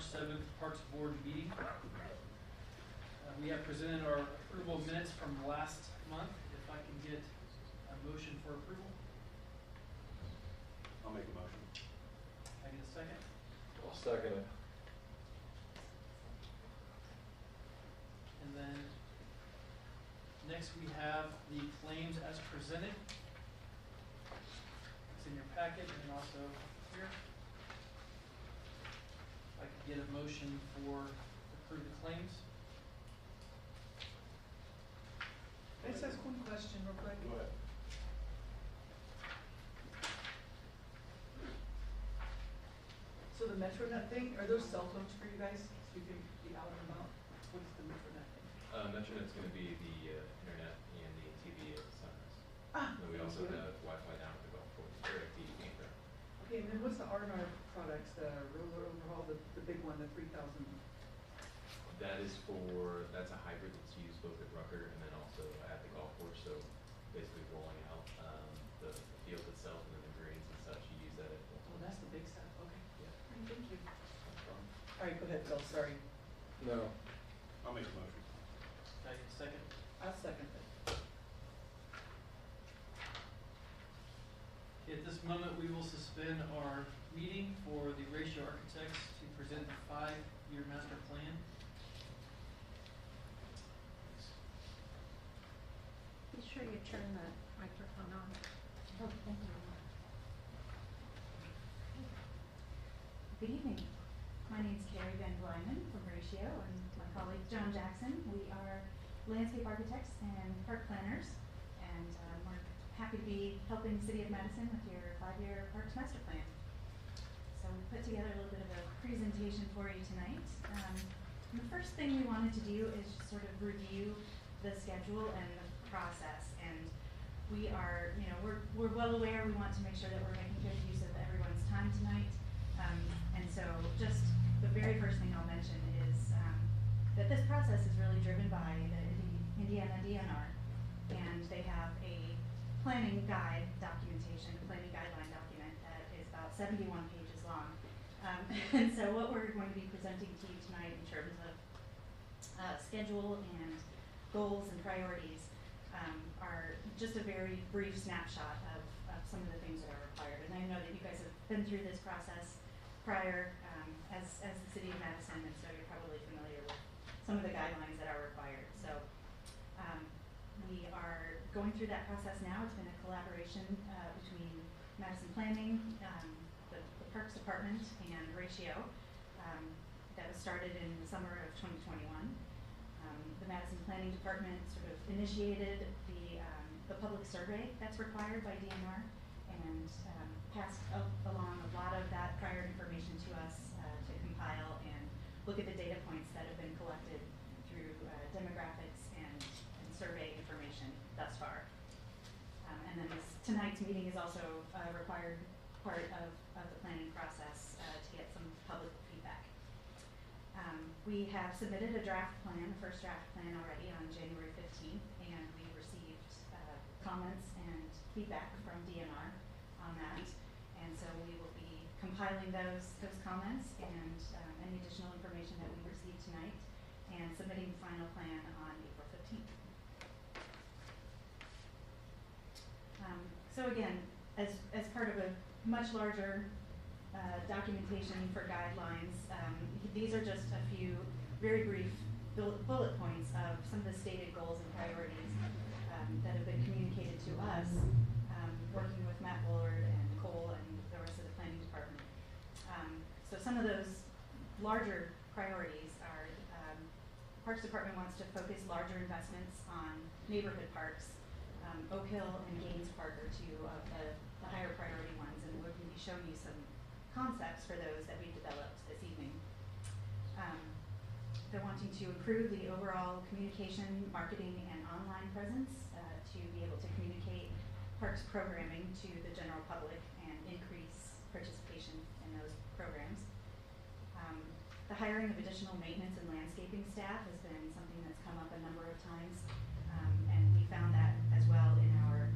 March 7th Parks Board meeting. We have presented our approval minutes from last month. If I can get a motion for approval. I'll make a motion. I get a second? I'll second it. And then next we have the claims as presented. It's in your packet and also here. If I could get a motion for approve the claims. Can I just ask one question real quick? Go ahead. So the MetroNet thing, are those cell phones for you guys? So you can be out and about? What is the MetroNet thing? MetroNet's going to be the internet and the TV at Sunrise. Ah, And then we also good. have Wi-Fi down at the golf course, or at the campground. Okay, and then what's the R&R products, the roller overhaul, the big one, the 3,000? That's a hybrid that's used both at Rucker and then also at the golf course. So basically rolling out the field itself and then the greens and such. You use that at Oh, that's the big stuff, okay. Yeah. All right, thank you. All right, go ahead, Bill, sorry. No. I'll make a motion. Can I get a second? I'll second it. Okay, at this moment, we will suspend our meeting for the ratio architects to present the 5-year master plan. Be sure you turn the microphone on. Oh, thank you. Good evening. My name is Carrie Van Blyman from Ratio, and my colleague John Jackson. We are landscape architects and park planners, and we're happy to be helping the City of Madison with your 5-year Parks Master Plan. So we put together a little bit of a presentation for you tonight. The first thing we wanted to do is just sort of review the schedule and the process, and we are, we're well aware. We want to make sure that we're making good use of everyone's time tonight, and so just the very first thing I'll mention is that this process is really driven by the Indiana DNR, and they have a planning guide documentation, a planning guideline document that is about 71 pages long. And so what we're going to be presenting to you tonight in terms of schedule and goals and priorities are just a very brief snapshot of some of the things that are required. And I know that you guys have been through this process prior as the City of Madison, and so you're probably familiar with some of the guidelines that are required. So we are going through that process now. It's been a collaboration between Madison Planning, the Parks Department, and Ratio that was started in the summer of 2021. The Madison Planning Department sort of initiated the public survey that's required by DNR and passed along a lot of that prior information to us to compile and look at the data points that have been collected through demographics and survey information thus far. And then tonight's meeting is also a required part of the planning process to get some public feedback. We have submitted a draft plan, the first draft plan already on January 15th, and we received comments and feedback from DNR on that. And so we will be compiling those comments and any additional information that we received tonight and submitting the final plan on April 15th. So again, as part of a much larger documentation for guidelines, these are just a few very brief bullet points of some of the stated goals and priorities that have been communicated to us, working with Matt Bullard and Nicole and the rest of the planning department. So some of those larger priorities are Parks Department wants to focus larger investments on neighborhood parks. Oak Hill and Gaines Park are two of the higher priority ones, and we're going to be showing you some concepts for those that we developed this evening. They're wanting to improve the overall communication, marketing, and online presence to be able to communicate parks programming to the general public and increase participation in those programs. The hiring of additional maintenance and landscaping staff has been something that's come up a number of times, and we found that as well in our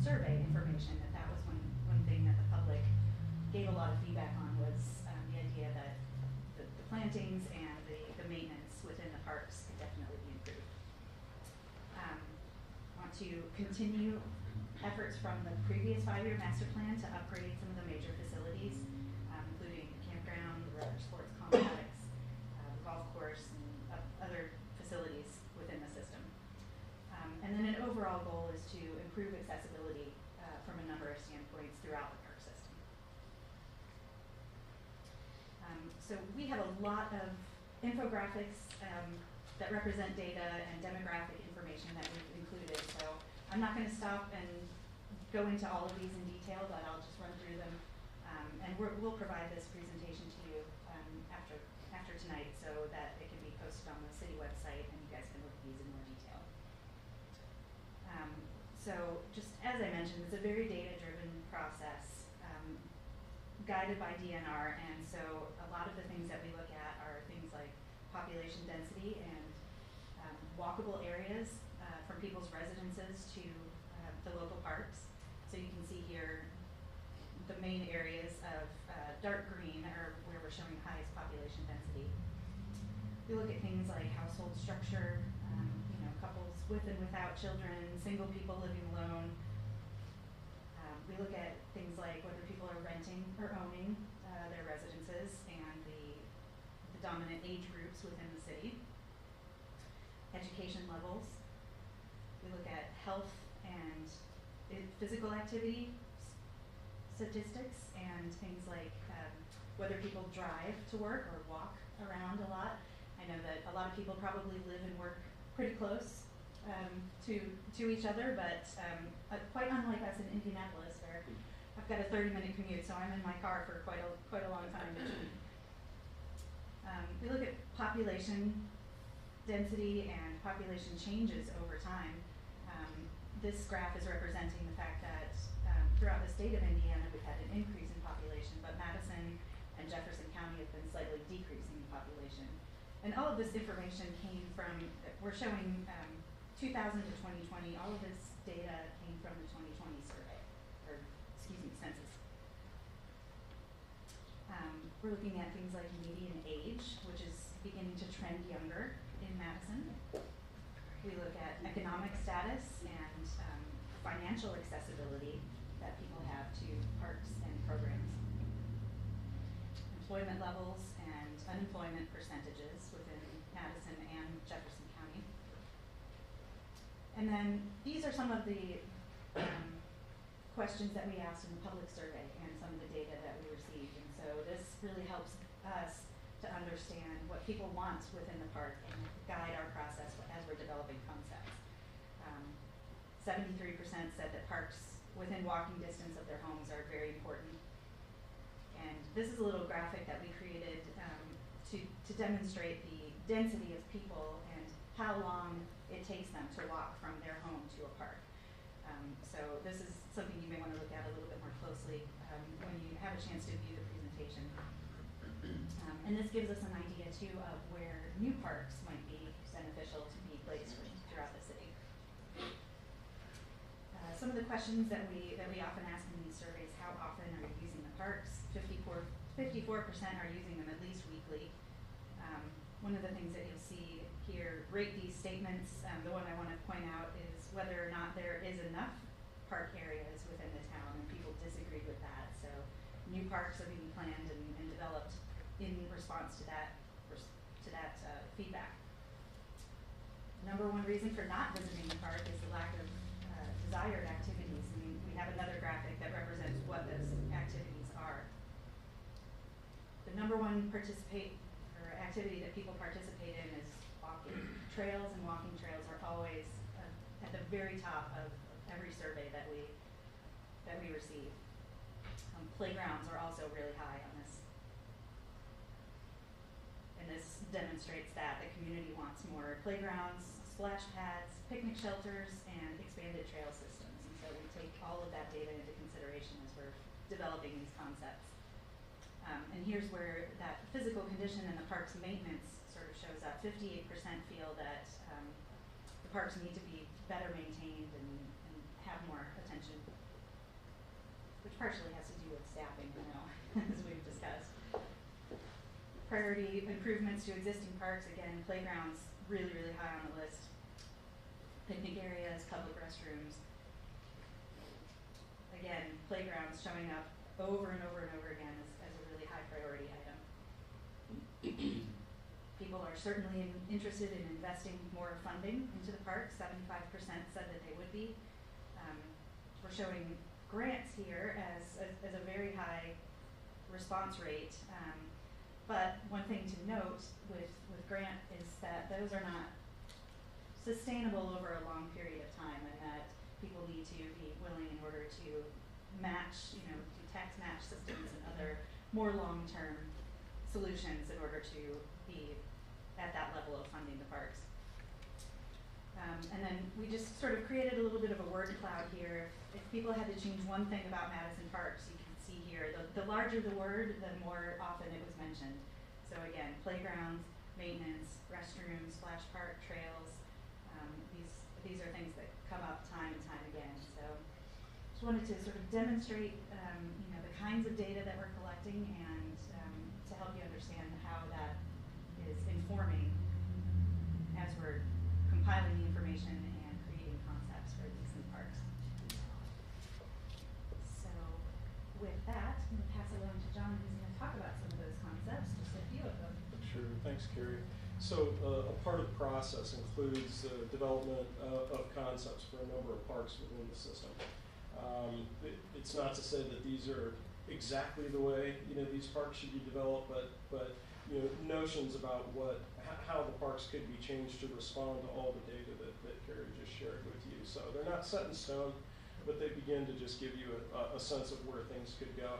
survey information, that was one thing that the public gave a lot of feedback on, was the idea that the plantings and the maintenance within the parks could definitely be improved. Want to continue efforts from the previous 5-year master plan to upgrade some of the major facilities, including the campground, the rubber sports complex, the golf course, and other facilities within the system. And then an overall goal is to improve accessibility from a number of standpoints throughout the park system. So we have a lot of infographics that represent data and demographic information that we've included. So I'm not going to stop and go into all of these in detail, but I'll just run through them. And we'll provide this presentation to you after tonight so that it can be posted on the city website and you guys can look at these in more detail. So just as I mentioned, it's a very data-driven process, guided by DNR, and so a lot of the things that we look at are things like population density and walkable areas from people's residences to the local parks. So you can see here the main areas of dark green are where we're showing highest population density. We look at things like household structure, couples with and without children, single people living alone. We look at things like whether people are renting or owning their residences and the dominant age groups within the city. Education levels. We look at health and physical activity statistics and things like whether people drive to work or walk around a lot. I know that a lot of people probably live and work pretty close to each other, but quite unlike us in Indianapolis, where I've got a 30-minute commute, so I'm in my car for quite a long time. We look at population density and population changes over time. This graph is representing the fact that throughout the state of Indiana, we've had an increase in population, but Madison and Jefferson County have been slightly decreasing in population. And all of this information came from, we're showing 2000 to 2020, all of this data came from the 2020 survey, or excuse me, census. We're looking at things like median age, which is beginning to trend younger in Madison. We look at economic status and financial accessibility that people have to parks and programs. Employment levels and unemployment percentages within Madison and Jefferson County. And then these are some of the questions that we asked in the public survey and some of the data that we received. And so this really helps us to understand what people want within the park and guide our process as we're developing concepts. 73% said that parks within walking distance of their homes are very important. And this is a little graphic that we created to demonstrate the density of people and how long it takes them to walk from their home to a park. So this is something you may want to look at a little bit more closely when you have a chance to view the presentation. And this gives us an idea too of where new parks might be beneficial to be placed throughout the city. Some of the questions that we often ask in these surveys: how often are you using the parks? 54% are using them at least weekly. One of the things that you'll see here, rate these statements. The one I want to point out is whether or not there is enough park areas within the town, and people disagreed with that. So new parks are being planned and developed in response to that feedback. Number one reason for not visiting the park is the lack of desired activities. I mean, we have another graphic that represents what those activities are. The number one activity that people participate in is walking. Trails and walking trails are always at the very top of every survey that we receive. Playgrounds are also really high on this. And this demonstrates that the community wants more playgrounds, splash pads, picnic shelters, and expanded trail systems. And so we take all of that data into consideration as we're developing these concepts. And here's where that physical condition and the park's maintenance sort of shows up. 58% feel that the parks need to be better maintained and have more attention, which partially has to do with staffing, as we've discussed. priority improvements to existing parks, again, playgrounds, really, really high on the list. Picnic areas, public restrooms. Again, playgrounds showing up over and over and over again as a really high priority item. People are certainly interested in investing more funding into the park. 75% said that they would be. We're showing grants here as a very high response rate. But one thing to note with grant is that those are not sustainable over a long period of time, and that people need to be willing in order to match, do tax match systems and other more long-term solutions in order to be at that level of funding the parks. And then we just sort of created a little bit of a word cloud here. If people had to change one thing about Madison Parks, you can see here, the larger the word, the more often it was mentioned. So again, playgrounds, maintenance, restrooms, splash park, trails. These are things that come up time and time again. So just wanted to sort of demonstrate, the kinds of data that we're collecting, and to help you understand how that is informing as we're compiling the information and creating concepts for these new parks. So with that, I'm going to pass it along to John, who's going to talk about some of those concepts, just a few of them. Sure, thanks, Carrie. So a part of the process includes development of concepts for a number of parks within the system. It's not to say that these are exactly the way these parks should be developed, but notions about how the parks could be changed to respond to all the data that Carrie just shared with you. So they're not set in stone, but they begin to just give you a sense of where things could go.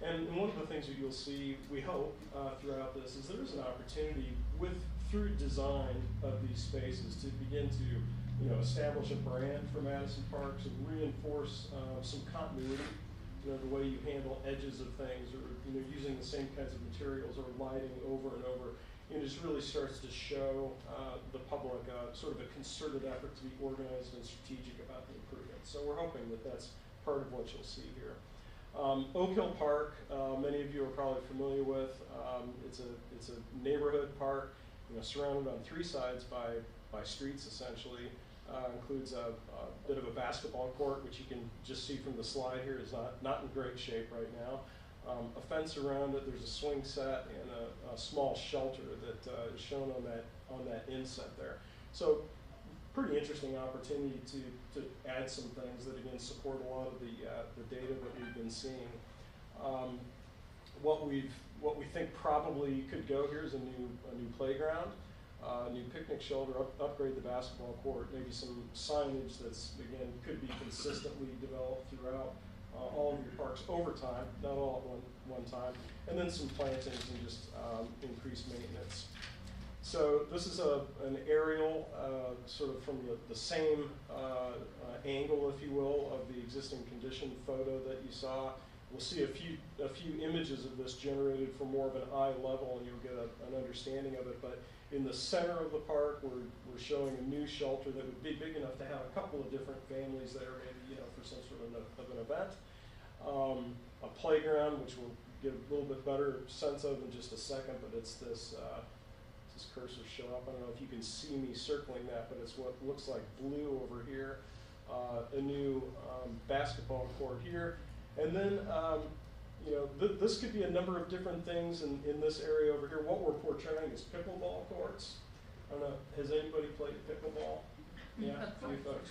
And one of the things that you'll see, we hope, throughout this is there's an opportunity through design of these spaces to begin to establish a brand for Madison Parks and reinforce some continuity, the way you handle edges of things, or using the same kinds of materials or lighting over and over. It just really starts to show the public sort of a concerted effort to be organized and strategic about the improvements. So we're hoping that that's part of what you'll see here. Oak Hill Park, many of you are probably familiar with. It's a neighborhood park, surrounded on three sides by streets essentially. Includes a bit of a basketball court, which you can just see from the slide here is not in great shape right now. A fence around it. There's a swing set and a small shelter that is shown on that inset there. So pretty interesting opportunity to add some things that again support a lot of the data that we've been seeing. What we think probably could go here is a new playground, new picnic shelter, upgrade the basketball court, maybe some signage that's again could be consistently developed throughout all of your parks over time, not all at one time, and then some plantings and just increased maintenance. So this is an aerial, sort of from the same angle, if you will, of the existing condition photo that you saw. We'll see a few images of this generated from more of an eye level, and you'll get an understanding of it. But in the center of the park, we're showing a new shelter that would be big enough to have a couple of different families there, maybe for some sort of an event. A playground, which we'll get a little bit better sense of in just a second, but it's this. This cursor show up. I don't know if you can see me circling that, but it's what looks like blue over here. A new basketball court here, and then this could be a number of different things in this area over here. What we're portraying is pickleball courts. I don't know. Has anybody played pickleball? Yeah, a few folks.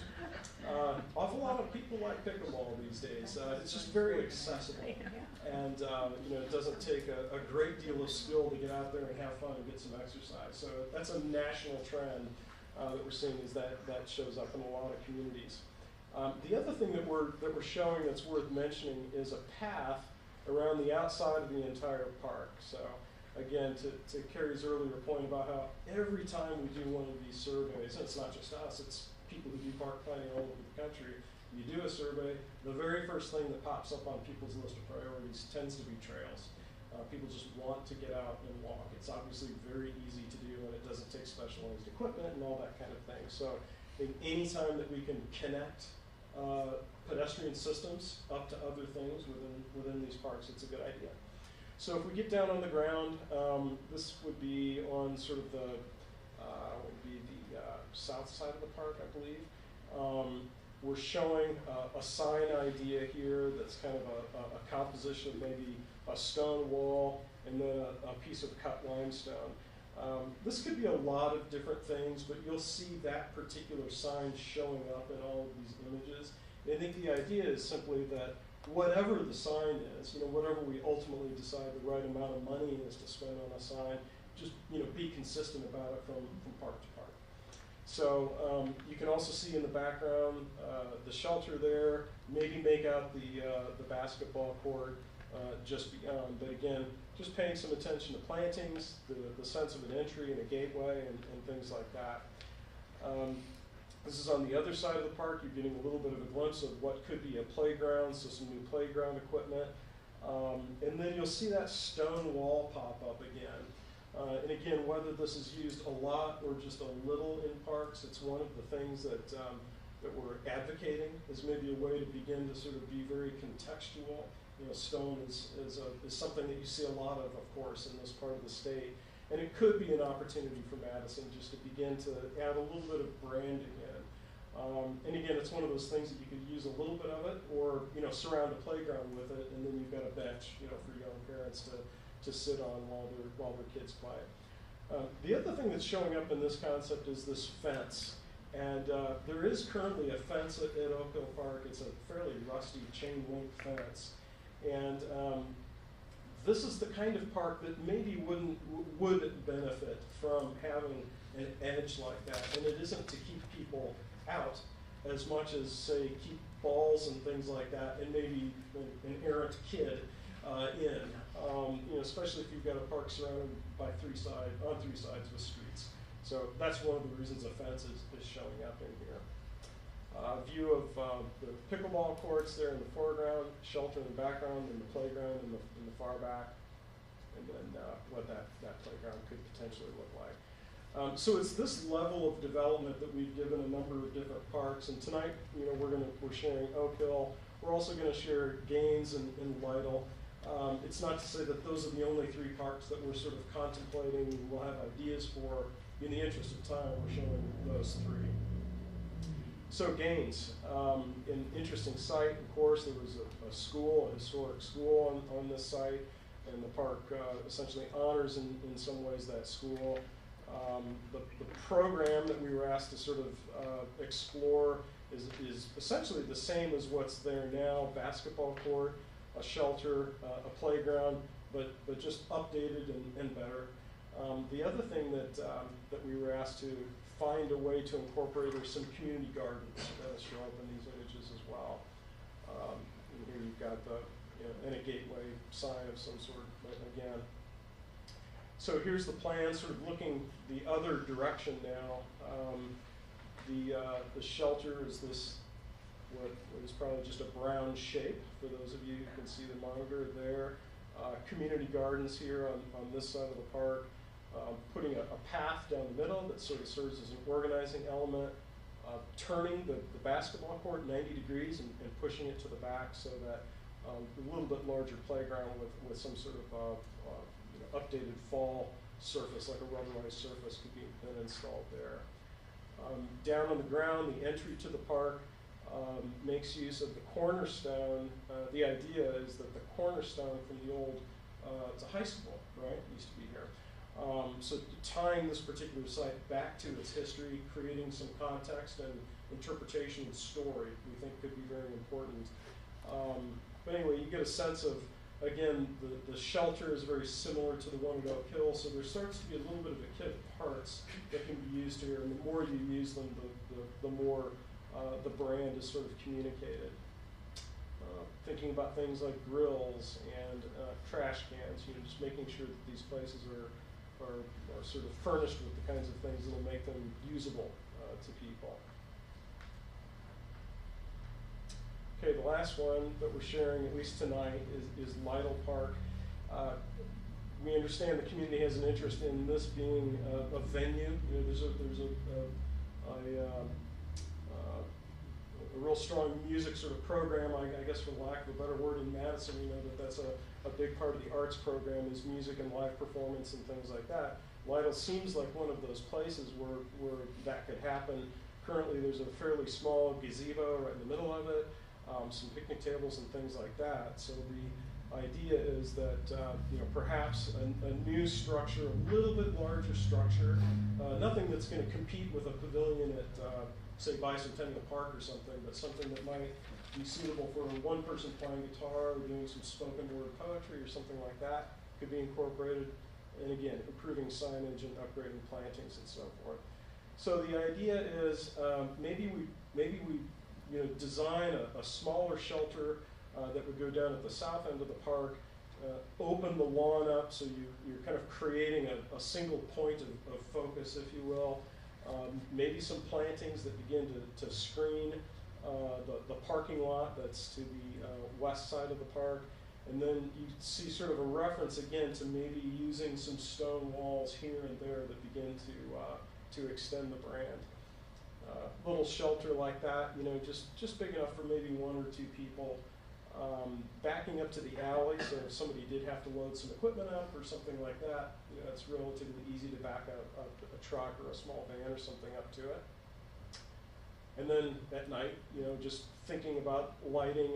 Awful lot of people like pickleball these days. It's just very accessible, and it doesn't take a great deal of skill to get out there and have fun and get some exercise. So that's a national trend that we're seeing is that shows up in a lot of communities. The other thing that we're showing that's worth mentioning is a path around the outside of the entire park. So again, to Carrie's earlier point about how every time we do one of these surveys, and it's not just us, it's people who do park planning all over the country, you do a survey, the very first thing that pops up on people's list of priorities tends to be trails. People just want to get out and walk. It's obviously very easy to do, and it doesn't take specialized equipment and all that kind of thing. So I think any time that we can connect pedestrian systems up to other things within these parks, it's a good idea. So if we get down on the ground, this would be on sort of the south side of the park, I believe. We're showing a sign idea here that's kind of a composition of maybe a stone wall and then a piece of cut limestone. This could be a lot of different things, but you'll see that particular sign showing up in all of these images. And I think the idea is simply that whatever the sign is, whatever we ultimately decide the right amount of money is to spend on a sign, just be consistent about it from park to park. So you can also see in the background the shelter there, maybe make out the basketball court just beyond. But again, just paying some attention to plantings, the sense of an entry and a gateway and things like that. This is on the other side of the park. You're getting a little bit of a glimpse of what could be a playground, so some new playground equipment. And then you'll see that stone wall pop up again. And again, whether this is used a lot or just a little in parks, it's one of the things that we're advocating is maybe a way to begin to sort of be very contextual. Stone is something that you see a lot of course, in this part of the state. And it could be an opportunity for Madison just to begin to add a little bit of branding in. And again, it's one of those things that you could use a little bit of it or, surround a playground with it, and then you've got a bench, for young parents to sit on while their kids play. The other thing that's showing up in this concept is this fence. And there is currently a fence at Oak Hill Park. It's a fairly rusty chain link fence. And this is the kind of park that maybe would benefit from having an edge like that. And it isn't to keep people out as much as, say, keep balls and things like that, and maybe an errant kid in. Especially if you've got a park surrounded by on three sides with streets. So that's one of the reasons a fence is showing up in here. View of the pickleball courts there in the foreground, shelter in the background, and the playground in the far back, and then what that playground could potentially look like. So it's this level of development that we've given a number of different parks, and tonight, we're sharing Oak Hill. We're also going to share Gaines and Lytle. It's not to say that those are the only three parks that we're sort of contemplating and we'll have ideas for. In the interest of time, we're showing those three. So Gaines, an interesting site. Of course, there was a school, a historic school on this site, and the park essentially honors in some ways that school. The program that we were asked to sort of explore is essentially the same as what's there now: basketball court, a shelter, a playground, but just updated and better. The other thing that we were asked to find a way to incorporate are some community gardens that show up in these images as well. And here you've got and a gateway sign of some sort again. So here's the plan, sort of looking the other direction now. The shelter is this, what is probably just a brown shape for those of you who can see the monitor there. Community gardens here on this side of the park. Putting a path down the middle that sort of serves as an organizing element. Turning the basketball court 90 degrees and pushing it to the back so that a little bit larger playground with some sort of updated fall surface, like a rubberized surface, could be installed there. Down on the ground, the entry to the park makes use of the cornerstone. The idea is that the cornerstone from the old, it's a high school, right? It used to be here. So tying this particular site back to its history, creating some context and interpretation and story, we think could be very important. But anyway, you get a sense of, again, the shelter is very similar to the one at Oak Hill, so there starts to be a little bit of a kit of parts that can be used here, and the more you use them, the more the brand is sort of communicated. Thinking about things like grills and trash cans, just making sure that these places are sort of furnished with the kinds of things that will make them usable to people. Okay, the last one that we're sharing, at least tonight, is Lytle Park. We understand the community has an interest in this being a venue. There's real strong music sort of program, I guess for lack of a better word, in Madison. We know that that's a big part of the arts program is music and live performance and things like that. Lytle seems like one of those places where that could happen. Currently, there's a fairly small gazebo right in the middle of it, some picnic tables and things like that. So the idea is that perhaps a new structure, a little bit larger structure, nothing that's going to compete with a pavilion at say Bicentennial Park or something, but something that might be suitable for one person playing guitar or doing some spoken word poetry or something like that could be incorporated. And again, improving signage and upgrading plantings and so forth. So the idea is maybe we design a smaller shelter that would go down at the south end of the park, open the lawn up so you're kind of creating a single point of focus, if you will. Maybe some plantings that begin to screen the parking lot that's to the west side of the park. And then you see sort of a reference again to maybe using some stone walls here and there that begin to extend the brand. Little shelter like that, just big enough for maybe one or two people. Backing up to the alley, so if somebody did have to load some equipment up or something like that, it's relatively easy to back a truck or a small van or something up to it. And then at night, just thinking about lighting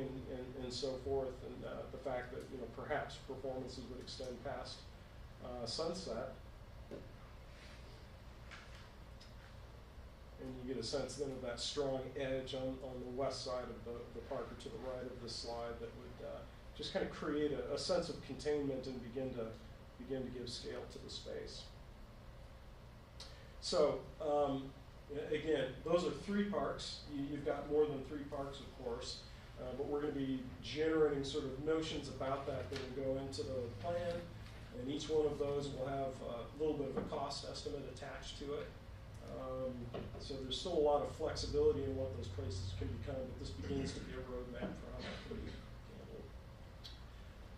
and so forth, and the fact that perhaps performances would extend past sunset. And you get a sense then of that strong edge on the west side of the park or to the right of the slide that would just kind of create a sense of containment and begin to give scale to the space. So again, those are 3 parks. You've got more than 3 parks, of course, but we're going to be generating sort of notions about that will go into the plan, and each one of those will have a little bit of a cost estimate attached to it. So there's still a lot of flexibility in what those places can become, but this begins to be a roadmap for how that can be handled.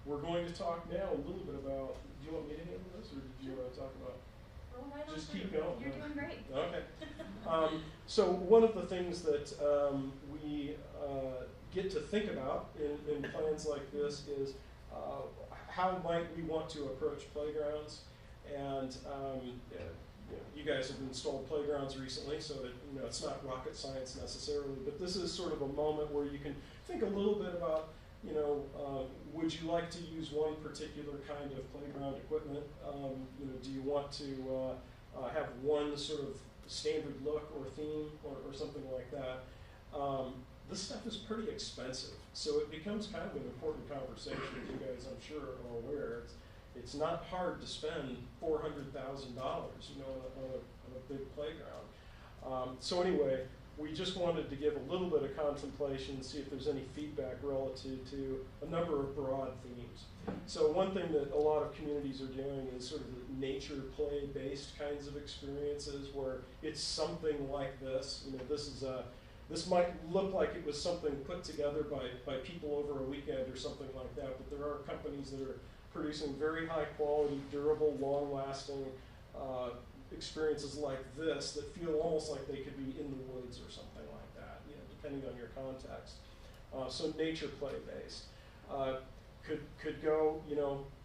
We're going to talk now a little bit about, do you want me to handle this, or did you want to talk about? Just keep going. You're doing great. Okay. So one of the things that we get to think about in plans like this is how might we want to approach playgrounds, and you guys have installed playgrounds recently, so that it's not rocket science necessarily, but this is sort of a moment where you can think a little bit about, would you like to use one particular kind of playground equipment? Do you want to have one sort of standard look or theme or something like that? This stuff is pretty expensive, so it becomes kind of an important conversation. You guys, I'm sure, are aware. It's not hard to spend $400,000, on a big playground. So anyway, we just wanted to give a little bit of contemplation, see if there's any feedback relative to a number of broad themes. So one thing that a lot of communities are doing is sort of the nature play-based kinds of experiences where it's something like this. This might look like it was something put together by people over a weekend or something like that, but there are companies that are producing very high quality, durable, long-lasting experiences like this that feel almost like they could be in the woods or something like that, depending on your context. So nature play-based. Could go,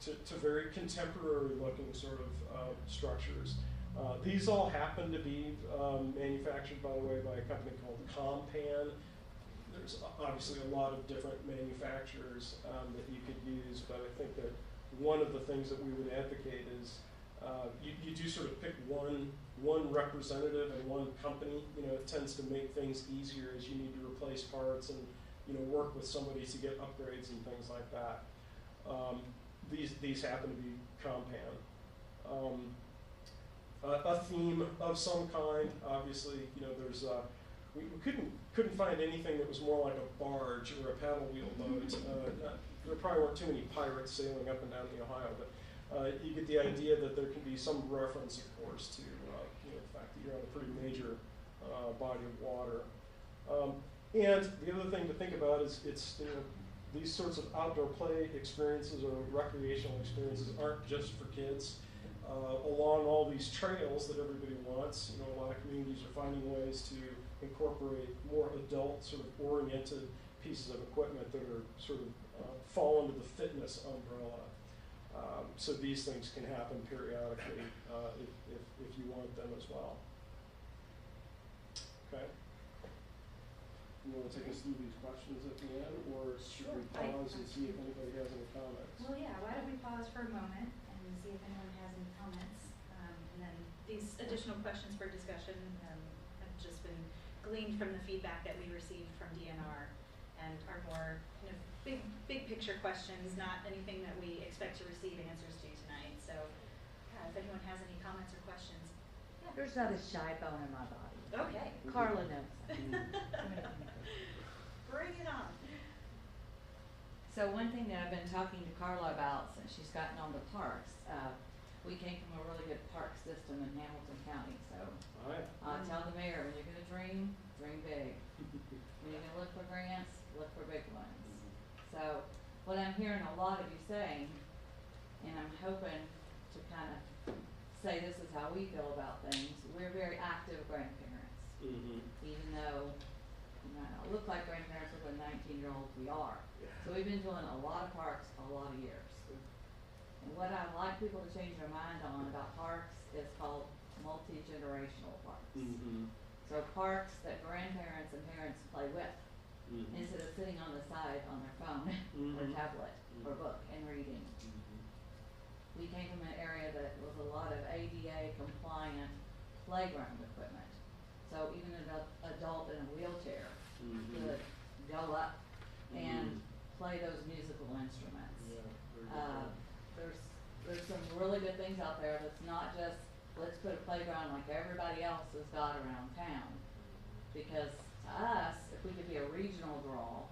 to very contemporary looking sort of structures. These all happen to be manufactured, by the way, by a company called Compan. There's obviously a lot of different manufacturers that you could use, but I think that one of the things that we would advocate is you do sort of pick one representative and one company. It tends to make things easier as you need to replace parts and work with somebody to get upgrades and things like that. These happen to be Compan. A theme of some kind, obviously. There's we couldn't find anything that was more like a barge or a paddle wheel boat. There probably weren't too many pirates sailing up and down the Ohio, but you get the idea that there can be some reference, of course, to the fact that you're on a pretty major body of water. And the other thing to think about is these sorts of outdoor play experiences or recreational experiences aren't just for kids. Along all these trails that everybody wants, a lot of communities are finding ways to incorporate more adult sort of oriented pieces of equipment that are sort of fall under the fitness umbrella. So these things can happen periodically if you want them as well. Okay. You want to take us through these questions at the end, or should we Sure. pause and see if anybody has any comments? Well, yeah, why don't we pause for a moment and see if anyone has any comments? And then these additional questions for discussion have just been gleaned from the feedback that we received from DNR and are more kind of big picture questions, not anything that we expect to receive answers to tonight. So, yeah, if anyone has any comments or questions. Yeah. There's not a shy bone in my body. Okay. Carla knows. Bring it on. So one thing that I've been talking to Carla about since she's gotten on the parks, we came from a really good park system in Hamilton County. So All right. I tell the mayor, when you're going to dream, dream big. When you're going to look for grants, look for big ones. So what I'm hearing a lot of you saying, and I'm hoping to kind of say this is how we feel about things, we're very active grandparents. Mm-hmm. Even though we might not look like grandparents with a 19-year-old, we are. So we've been doing a lot of parks a lot of years. And what I'd like people to change their mind on about parks is called multi-generational parks. Mm-hmm. So parks that grandparents and parents play with, Mm-hmm. instead of sitting on the side on their phone or Mhm. tablet or book and reading. We came from an area that was a lot of ADA compliant playground equipment. So even an adult in a wheelchair Mhm. could go up and Mhm. play those musical instruments. Yeah, very good. There's some really good things out there that's not just, let's put a playground like everybody else has got around town. Because to us, if we could be a regional draw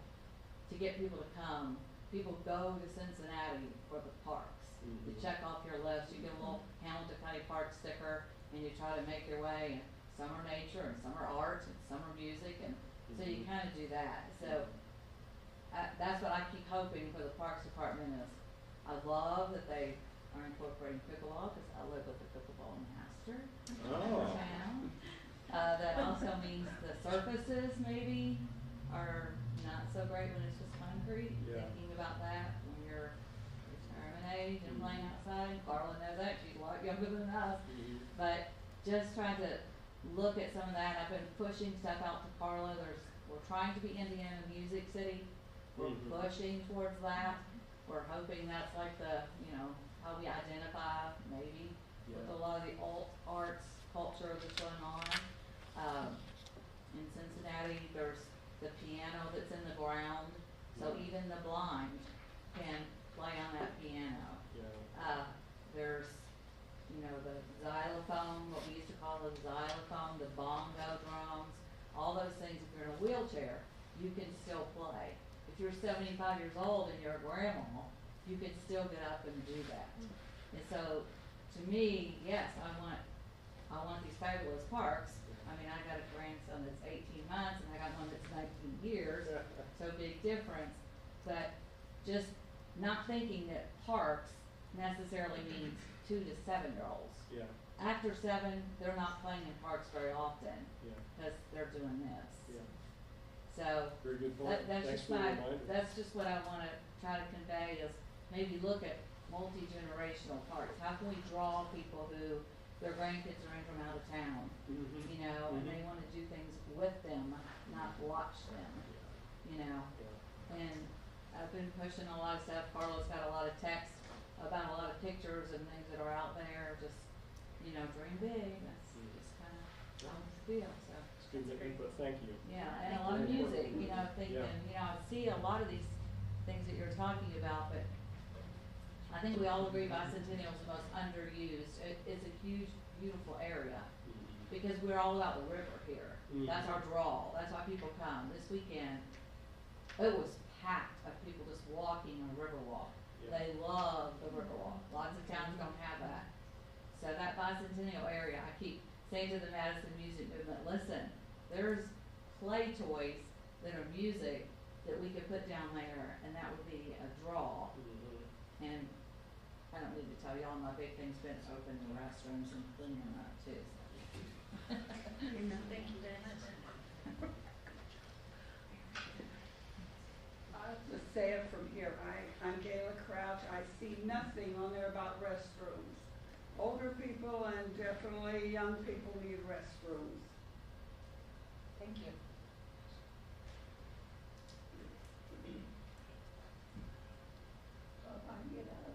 to get people to come, people go to Cincinnati for the parks. You Mhm. check off your list, you get a little Hamilton County Park sticker, and you try to make your way, and some are nature, and some are art, and some are music, and so you Mhm. kind of do that. So that's what I keep hoping for the Parks Department is, I love that they are incorporating pickleball, because I live with a pickleball master Oh. in town. That also means the surfaces maybe are not so great when it's just concrete. Yeah. Thinking about that when you're retirement age and playing outside. Carla knows that, she's a lot younger than us. Mhm. But just trying to look at some of that. I've been pushing stuff out to Carla. We're trying to be Indiana Music City. We're Mhm. pushing towards that. We're hoping that's like the, how we identify maybe with Yeah. a lot of the alt arts culture that's going on. In Cincinnati, there's the piano that's in the ground, so Yeah. even the blind can play on that piano. Yeah. There's, the xylophone, what we used to call the xylophone, the bongo drums, all those things. If you're in a wheelchair, you can still play. If you're 75 years old and you're a grandma, you can still get up and do that. And so, to me, yes, I want these fabulous parks. I mean, I got a grandson that's 18 months and I got one that's 19 years, so big difference. But just not thinking that parks necessarily means 2 to 7-year-olds. Yeah. After 7, they're not playing in parks very often Yeah. because they're doing this. Yeah. So Very good point. that's Thanks just for the reminder. that's just what I want to try to convey is maybe look at multi-generational parks. How can we draw people who their grandkids are in from out of town, Mhm. and they want to do things with them, not watch them, Yeah. And I've been pushing a lot of stuff. Carla's got a lot of texts about a lot of pictures and things that are out there. Just, dream big. That's just kind of how I feel. So. It's good input. Thank you. Yeah, and a lot of Very music, important. thinking, Yeah. I see a lot of these things that you're talking about, but I think we all agree Bicentennial is the most underused. It's a huge, beautiful area Mhm. because we're all about the river here. Mhm. That's our draw. That's why people come. This weekend, it was packed of people just walking on Riverwalk. Yeah. They love the Riverwalk. Lots of towns don't have that. So that Bicentennial area, I keep saying to the Madison Music Movement, listen, there's play toys that are music that we could put down there, and that would be a draw. Mhm. And I don't need to tell y'all, my big thing's been opening the restrooms and cleaning them up too. So. Thank you very much. say it from here. I'm Gayla Crouch. I see nothing on there about restrooms. Older people and definitely young people need restrooms. Thank you. If I can get up.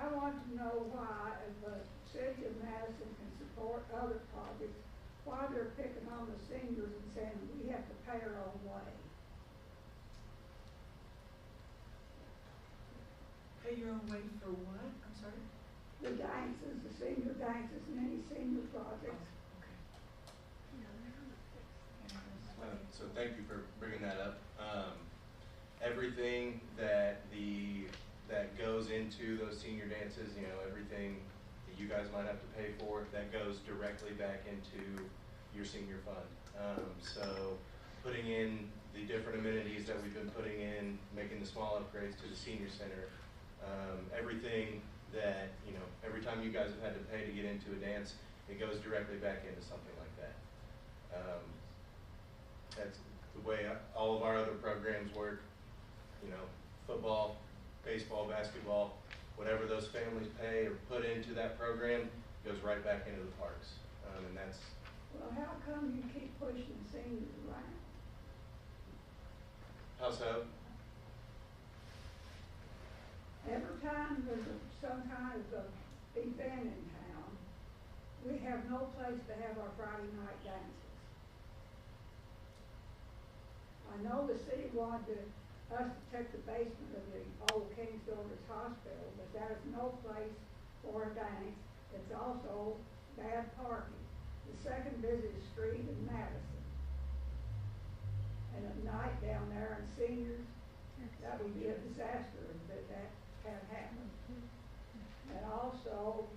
I want to know why, if the city of Madison can support other projects, why they're picking on the seniors and saying we have to pay our own way. Pay your own way for what? I'm sorry? The dances, the senior dances, and any senior projects. So thank you for bringing that up. Everything that goes into those senior dances, you know, everything that you guys might have to pay for, that goes directly back into your senior fund. So putting in the different amenities that we've been putting in, making the small upgrades to the senior center, everything that, you know, every time you guys have had to pay to get into a dance, it goes directly back into something like that. That's the way all of our other programs work. You know, football, baseball, basketball, whatever those families pay or put into that program goes right back into the parks. And that's. Well, how come you keep pushing seniors around? How so? Every time there's some kind of event in town, we have no place to have our Friday night dances. I know the city wanted us to take the basement of the old King Silver's Hospital, but that is no place for a dance. It's also bad parking. The second busiest street in Madison. And at night down there, and seniors, that would be a disaster if that had happened. And also,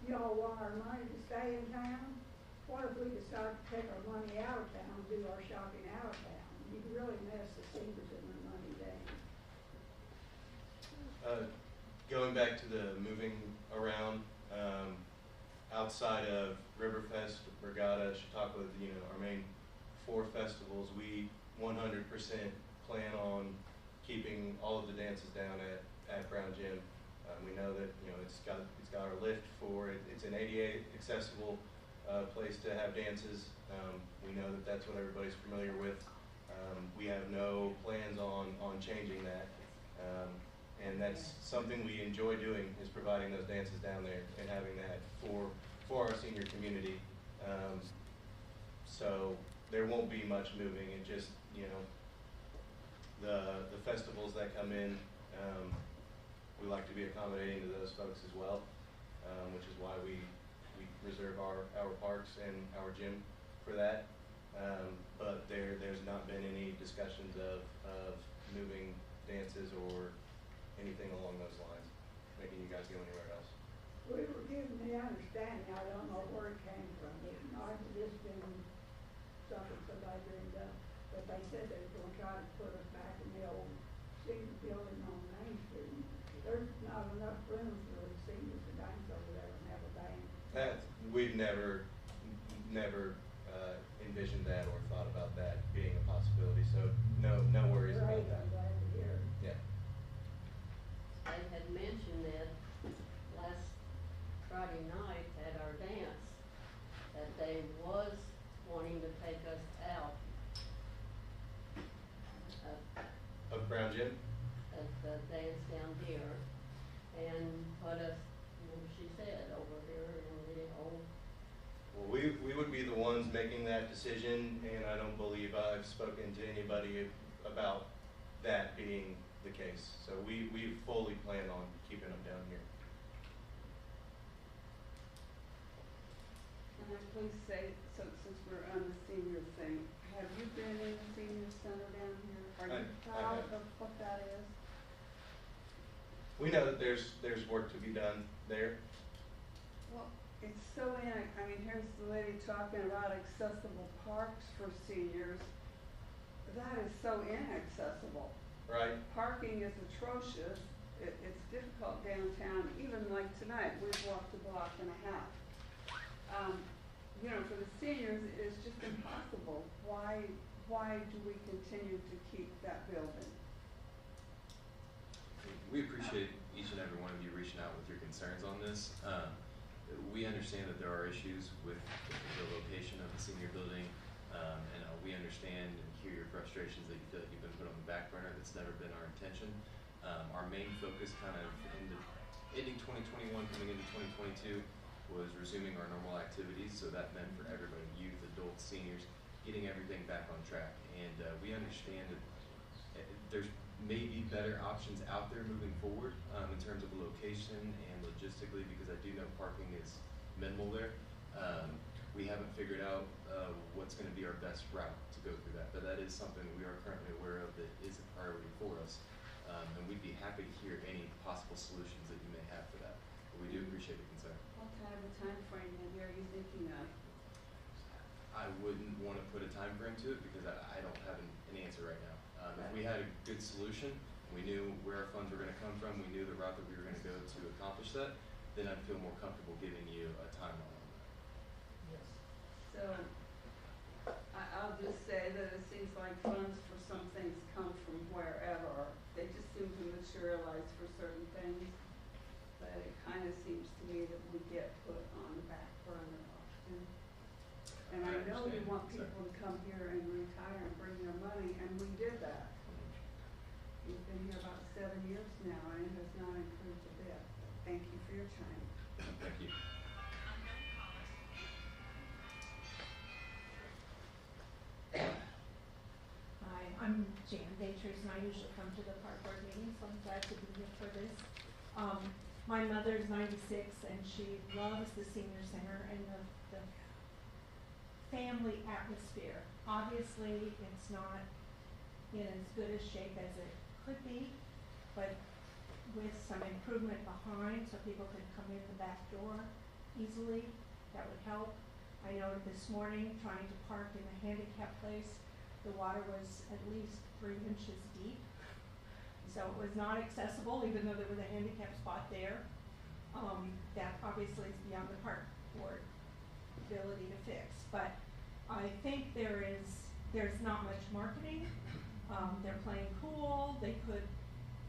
y'all want our money to stay in town? What if we decide to take our money out of town, do our shopping out of town? You'd really mess the seniors and their money down. Going back to the moving around, outside of Riverfest, Regatta, Chautauqua, you know, our main 4 festivals, we 100% plan on keeping all of the dances down at Brown Gym. We know that, you know, it's got our lift for it. It's an ADA accessible place to have dances. We know that that's what everybody's familiar with. We have no plans on changing that. And that's something we enjoy doing, is providing those dances down there and having that for our senior community. So there won't be much moving. It just, you know, the festivals that come in, we like to be accommodating to those folks as well, which is why we reserve our parks and our gym for that. But there's not been any discussions of moving dances or anything along those lines, making you guys go anywhere else. We were given the understanding, I don't know where it came from, it might have just been something somebody dreamed up, but they said they were gonna try to put us back in the old senior building on Main Street. There's not enough room for the seniors to dance over there and have a band. We've never envisioned that or thought about that being a possibility, so no worries about Great, that. I'm glad to hear it. Yeah. They had mentioned that last Friday night at our dance, that they was wanting to take us out Of Brown Gym? of the dance down here and put us, she said, over here in the old. Well, we would be the ones making that decision, and I don't believe I've spoken to anybody about that being the case. So we fully plan on keeping them down here. Can I please say, so since we're on the senior thing, have you been in the senior center down here? Are you I proud have. of what that is? We know that there's work to be done there. Well, it's so I mean, here's the lady talking about accessible parks for seniors. That is so inaccessible. Right. Parking is atrocious. It's difficult downtown. Even like tonight, we've walked a block and a half. You know, for the seniors, it's just impossible. Why why do we continue to keep that building? We appreciate each and every one of you reaching out with your concerns on this. We understand that there are issues with the location of the senior building, and we understand and hear your frustrations that you feel like you've been put on the back burner. That's never been our intention. Our main focus kind of ending 2021, coming into 2022, was resuming our normal activities. So that meant for everybody, youth, adults, seniors, getting everything back on track. And we understand that there's maybe better options out there moving forward in terms of location and logistically, because I do know parking is minimal there. We haven't figured out what's going to be our best route to go through that, but that is something we are currently aware of that is a priority for us. And we'd be happy to hear any possible solutions that you may have for that. But we do appreciate the concern. What kind of a time frame maybe are you thinking of? I wouldn't want to put a time frame to it because I don't have an answer right now. If we had a good solution, we knew where our funds were going to come from, we knew the route that we were going to go to accomplish that, then I'd feel more comfortable giving you a timeline on that. Yes. So, I'll just say that it seems like funds for some things come from wherever. They just seem to materialize for certain things. But it kind of seems to me that we get put on the back burner often. And I know you want people to come here and retire and bring their money, and we did that. We've been here about 7 years now, and it has not improved a bit. Thank you for your time. Thank you. Hi, I'm Jan Daytress, and I usually come to the park board meetings, so I'm glad to be here for this. My mother's 96, and she loves the senior center and the family atmosphere. Obviously, it's not in as good a shape as it could be, but with some improvement behind so people could come in the back door easily, that would help. I noted this morning trying to park in the handicap place, the water was at least 3 inches deep. So it was not accessible, even though there was a handicap spot there. That obviously is beyond the park board ability to fix. But I think there's not much marketing. They're playing pool. They could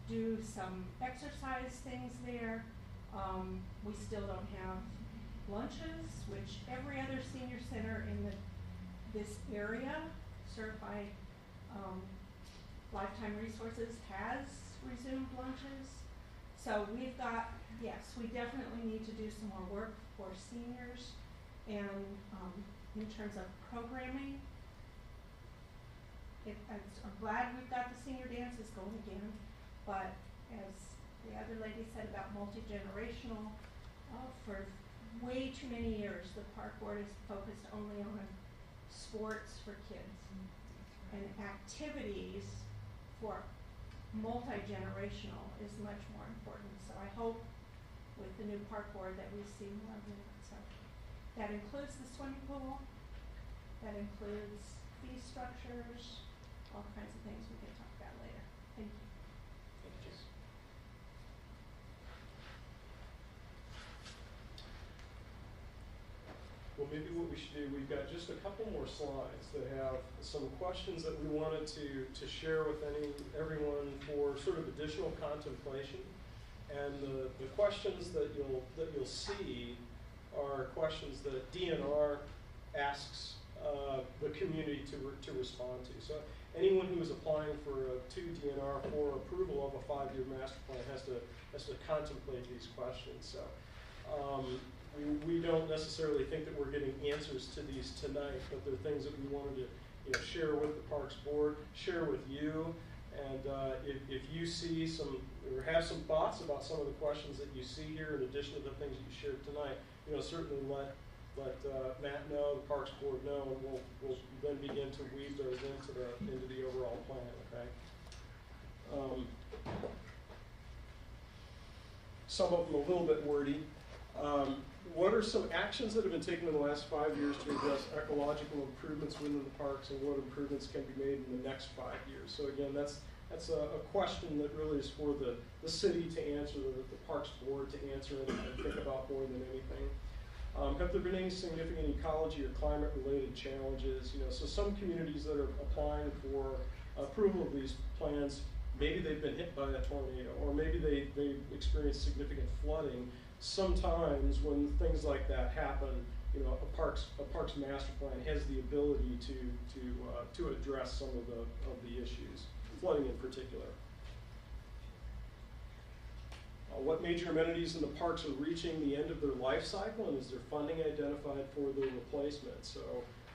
do some exercise things there. We still don't have lunches, which every other senior center in this area served by Lifetime Resources has resumed lunches. So we've got, yes, we definitely need to do some more work for seniors. And in terms of programming, I'm glad we've got the senior dances going again, but as the other lady said about multi-generational, for way too many years, the park board is focused only on sports for kids. And activities for multi-generational is much more important. So I hope with the new park board that we see more of that. So that includes the swimming pool, that includes fee structures, all kinds of things we can talk about later. Thank you. Thank you. Well, maybe what we should do, we've got just a couple more slides that have some questions that we wanted to share with everyone for sort of additional contemplation. And the questions that you'll see are questions that DNR asks the community to respond to. So anyone who is applying to DNR for approval of a 5-year master plan has to contemplate these questions. So we don't necessarily think that we're getting answers to these tonight, but they're things that we wanted to share with the Parks Board, share with you. And if you see or have some thoughts about some of the questions that you see here, in addition to the things that you shared tonight, certainly let Matt know, the Parks Board know, and we'll then begin to weave those into the overall plan. Okay. Some of them a little bit wordy. What are some actions that have been taken in the last 5 years to address ecological improvements within the parks, and what improvements can be made in the next 5 years? So again, that's a question that really is for the city to answer, the Parks Board to answer, and think about more than anything. Have there been any significant ecology or climate-related challenges? You know, so some communities that are applying for approval of these plans, maybe they've been hit by a tornado, or maybe they experienced significant flooding. Sometimes when things like that happen, you know, a parks master plan has the ability to address some of the issues, flooding in particular. What major amenities in the parks are reaching the end of their life cycle, and is there funding identified for their replacement? So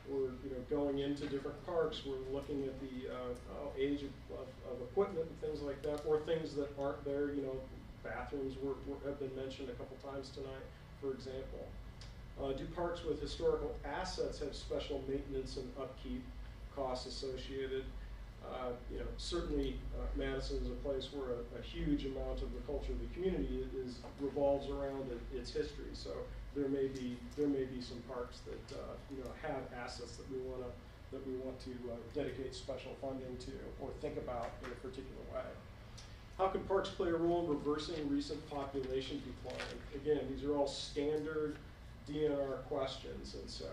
we're going into different parks, we're looking at the age of equipment and things like that, or things that aren't there. You know, bathrooms have been mentioned a couple times tonight, for example. Do parks with historical assets have special maintenance and upkeep costs associated? Certainly Madison is a place where a huge amount of the culture of the community revolves around its history. So there may be some parks that have assets that we want to dedicate special funding to or think about in a particular way. How could parks play a role in reversing recent population decline? Again, these are all standard DNR questions, and so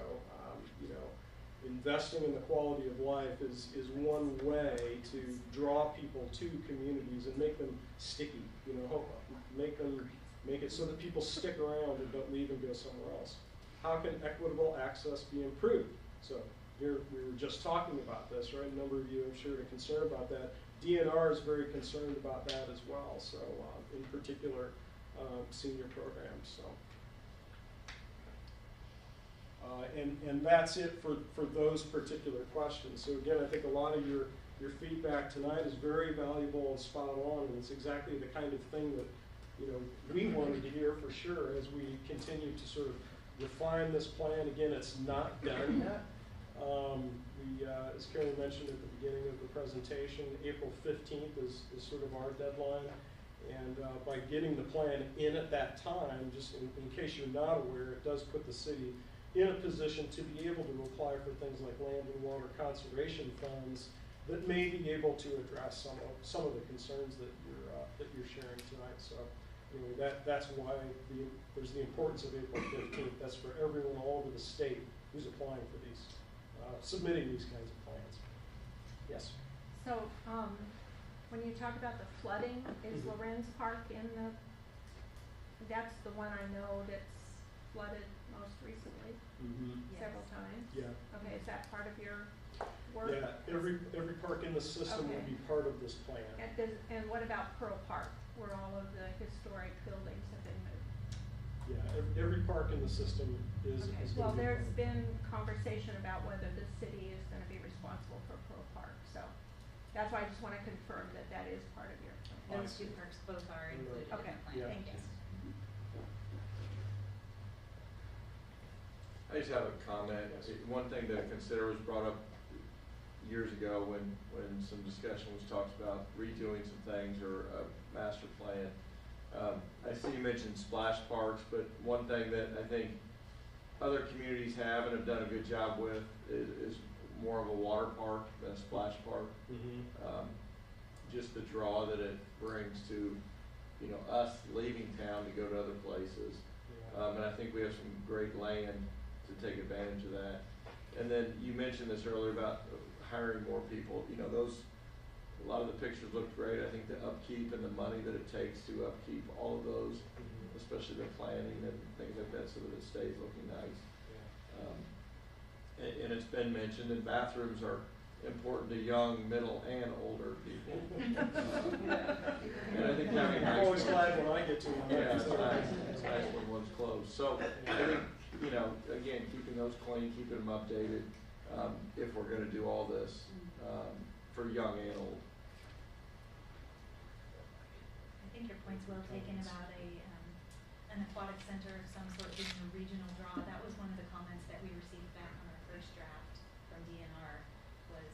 investing in the quality of life is one way to draw people to communities and make them sticky. Make it so that people stick around and don't leave and go somewhere else. How can equitable access be improved? So here we were just talking about this, right? A number of you, I'm sure, are concerned about that. DNR is very concerned about that as well. So in particular, senior programs. So. And that's it for those particular questions. So again, I think a lot of your feedback tonight is very valuable and spot on, and it's exactly the kind of thing that we wanted to hear for sure as we continue to sort of refine this plan. Again, it's not done yet. As Karen mentioned at the beginning of the presentation, April 15th is sort of our deadline. And by getting the plan in at that time, just in case you're not aware, it does put the city in a position to be able to apply for things like land and water conservation funds that may be able to address some of the concerns that you're sharing tonight. So anyway, that's why there's the importance of April 15th. That's for everyone all over the state who's applying for these, submitting these kinds of plans. Yes? So, when you talk about the flooding, is Lorenz Park that's the one I know that's flooded most recently, several times? Yeah. Okay, is that part of your work? Yeah, every park in the system will be part of this plan. And what about Pearl Park, where all of the historic buildings have been moved? Yeah, every park in the system is Okay, is well, gonna be there's part. been conversation about whether the city is gonna be responsible for Pearl Park, so that's why I just wanna confirm that that is part of your plan. Those two parks both are included in the Okay, plan. Yeah. thank you. I just have a comment. One thing to consider was brought up years ago when some discussion was talked about redoing some things or a master plan. I see you mentioned splash parks, but one thing that I think other communities have and have done a good job with is more of a water park than a splash park. Just the draw that it brings to us leaving town to go to other places. And I think we have some great land to take advantage of that. And then you mentioned this earlier about hiring more people. A lot of the pictures looked great. I think the upkeep and the money that it takes to upkeep all of those, especially the planning and things like that, so that it stays looking nice. And it's been mentioned, and bathrooms are important to young, middle, and older people. And I think having nice I'm always ones- glad when I get to one. Yeah, it's nice. It's nice when one's closed. So I think, again, keeping those clean, keeping them updated, if we're gonna do all this, for young and old. I think your point's well taken about an aquatic center of some sort being a regional draw. That was one of the comments that we received back on our first draft from DNR, was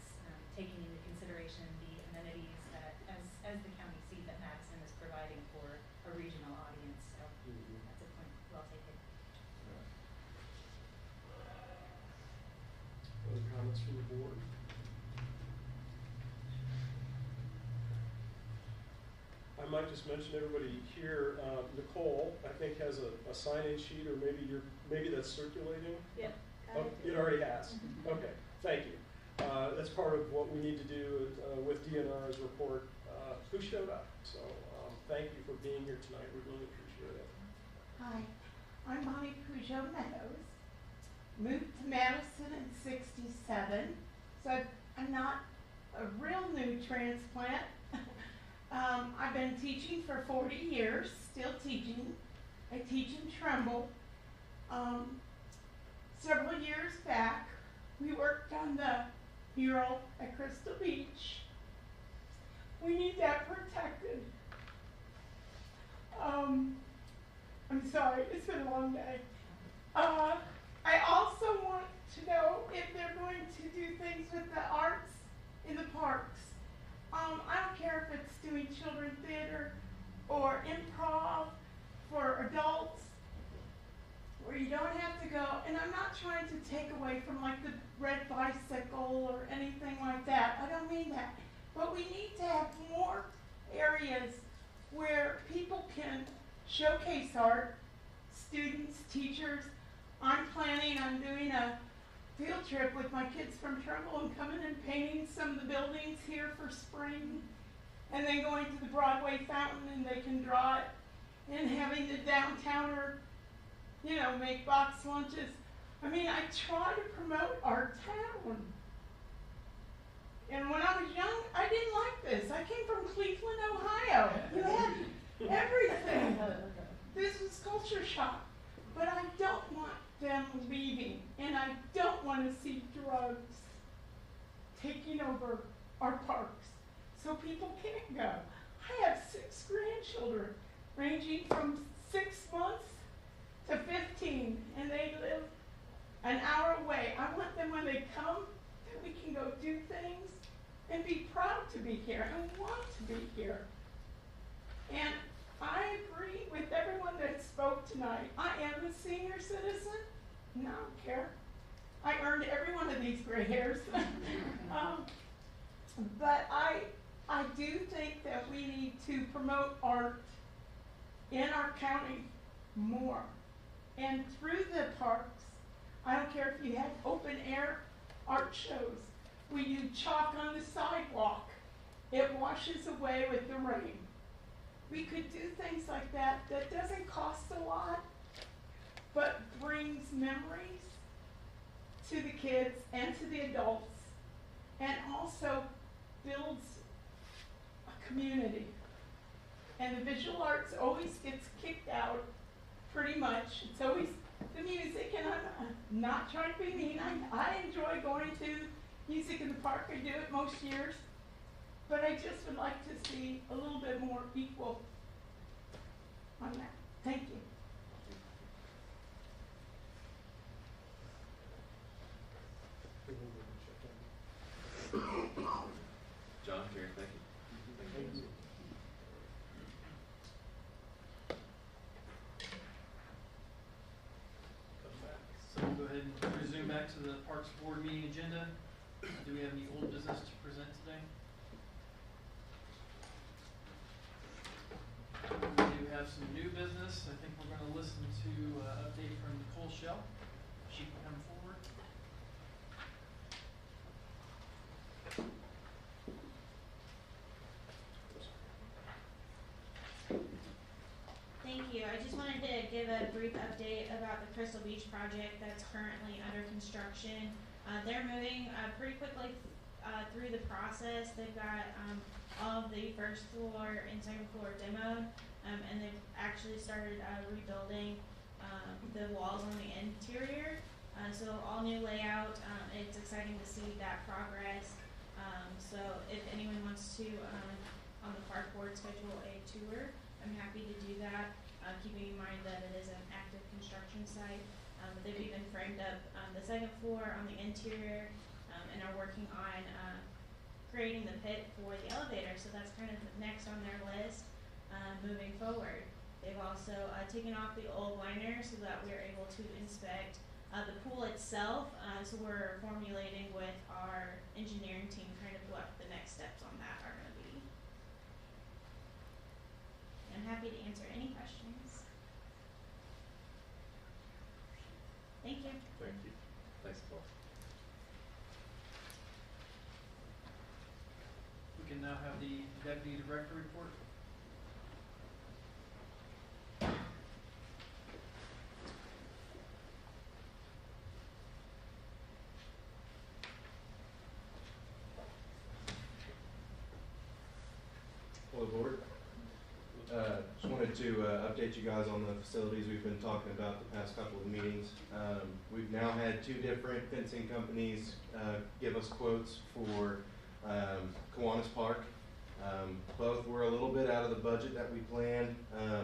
taking into consideration the amenities that, as the county sees that Madison is providing for a regional audience. So that's a point well taken. Other comments from the board? I might just mention everybody here, Nicole, I think has a sign-in sheet, or maybe that's circulating? Yep. Oh, it already has. Okay, thank you. That's part of what we need to do with DNR's report, who showed up. So thank you for being here tonight. We really appreciate it. Hi, I'm Bonnie Peugeot Meadows. Moved to Madison in '67, so I'm not a real new transplant. I've been teaching for 40 years, still teaching. I teach in Trumbull. Several years back, we worked on the mural at Crystal Beach. We need that protected. I'm sorry, it's been a long day. I also want to know if they're going to do things with the arts in the parks. I don't care if it's doing children's theater or improv for adults, where you don't have to go, and I'm not trying to take away from like the red bicycle or anything like that. I don't mean that. But we need to have more areas where people can showcase art, students, teachers. I'm planning on doing a field trip with my kids from Trumbull and coming and painting some of the buildings here for spring, and then going to the Broadway fountain and they can draw it, and having the downtowner, you know, make box lunches. I mean, I try to promote our town. And when I was young, I didn't like this. I came from Cleveland, Ohio. You had everything. This was culture shock. But I don't want them leaving, and I don't want to see drugs taking over our parks so people can't go. I have 6 grandchildren ranging from 6 months to 15, and they live an hour away. I want them when they come that we can go do things and be proud to be here and want to be here. And I agree with everyone that spoke tonight. I am a senior citizen, and I don't care. I earned every one of these gray hairs. But I do think that we need to promote art in our county more. And through the parks, I don't care if you have open air art shows. We do chalk on the sidewalk. It washes away with the rain. We could do things like that that doesn't cost a lot, but brings memories to the kids and to the adults, and also builds a community. And the visual arts always gets kicked out, pretty much. It's always the music, and I'm not trying to be mean. I enjoy going to music in the park. I do it most years. But I just would like to see a little bit more equal on that. Thank you. John, Karen, thank you. Thank you. So we'll go ahead and resume back to the Parks Board meeting agenda. Do we have any old business to present today? We do have some new business. I think we're going to listen to an update from Nicole Shell. She can come forward. Thank you. I just wanted to give a brief update about the Crystal Beach project that's currently under construction. They're moving pretty quickly through the process. They've got all of the first floor and second floor demoed, and they've actually started rebuilding the walls on the interior. So all new layout. It's exciting to see that progress. So if anyone wants to, on the park board, schedule a tour, I'm happy to do that, keeping in mind that it is an active construction site. They've even framed up the second floor on the interior, and are working on creating the pit for the elevator. So that's kind of next on their list moving forward. They've also taken off the old liner so that we're able to inspect the pool itself. So we're formulating with our engineering team kind of what the next steps on that are going to be. happy to answer any questions. Thank you. Thank you. Thanks, Paul. We can now have the deputy director report. Hello, board. Just wanted to update you guys on the facilities we've been talking about the past couple of meetings. We've now had 2 different fencing companies give us quotes for Kiwanis Park. Both were a little bit out of the budget that we planned,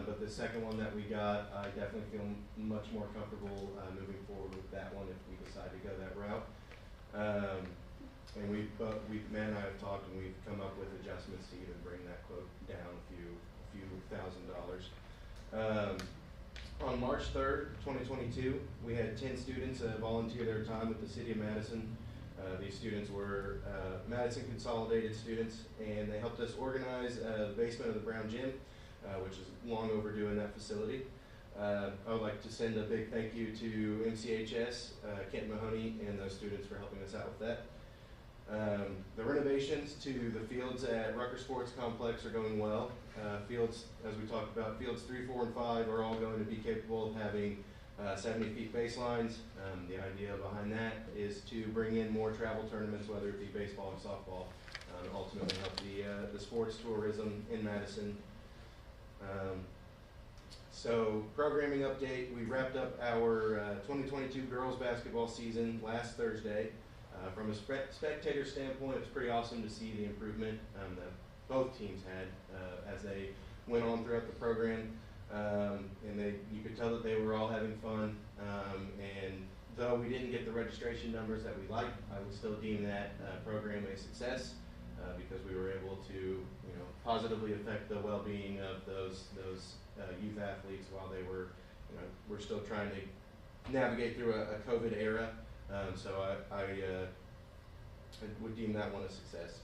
but the second one that we got, I definitely feel much more comfortable moving forward with that one if we decide to go that route. And Matt and I have talked, and we've come up with adjustments to even bring that quote down a few $1,000s. On March 3rd, 2022, we had 10 students volunteer their time with the city of Madison. These students were Madison Consolidated students, and they helped us organize the basement of the Brown Gym, which is long overdue in that facility. I would like to send a big thank you to MCHS, Kent Mahoney, and those students for helping us out with that. The renovations to the fields at Rucker Sports Complex are going well. Fields, as we talked about, fields 3, 4, and 5 are all going to be capable of having 70 feet baselines. The idea behind that is to bring in more travel tournaments, whether it be baseball or softball, and ultimately help the sports tourism in Madison. So programming update, we wrapped up our 2022 girls basketball season last Thursday. From a spectator standpoint, it was pretty awesome to see the improvement that both teams had as they went on throughout the program. And you could tell that they were all having fun. And though we didn't get the registration numbers that we liked, I would still deem that program a success because we were able to, positively affect the well-being of those youth athletes while they were, we're still trying to navigate through a COVID era. So I would deem that one a success.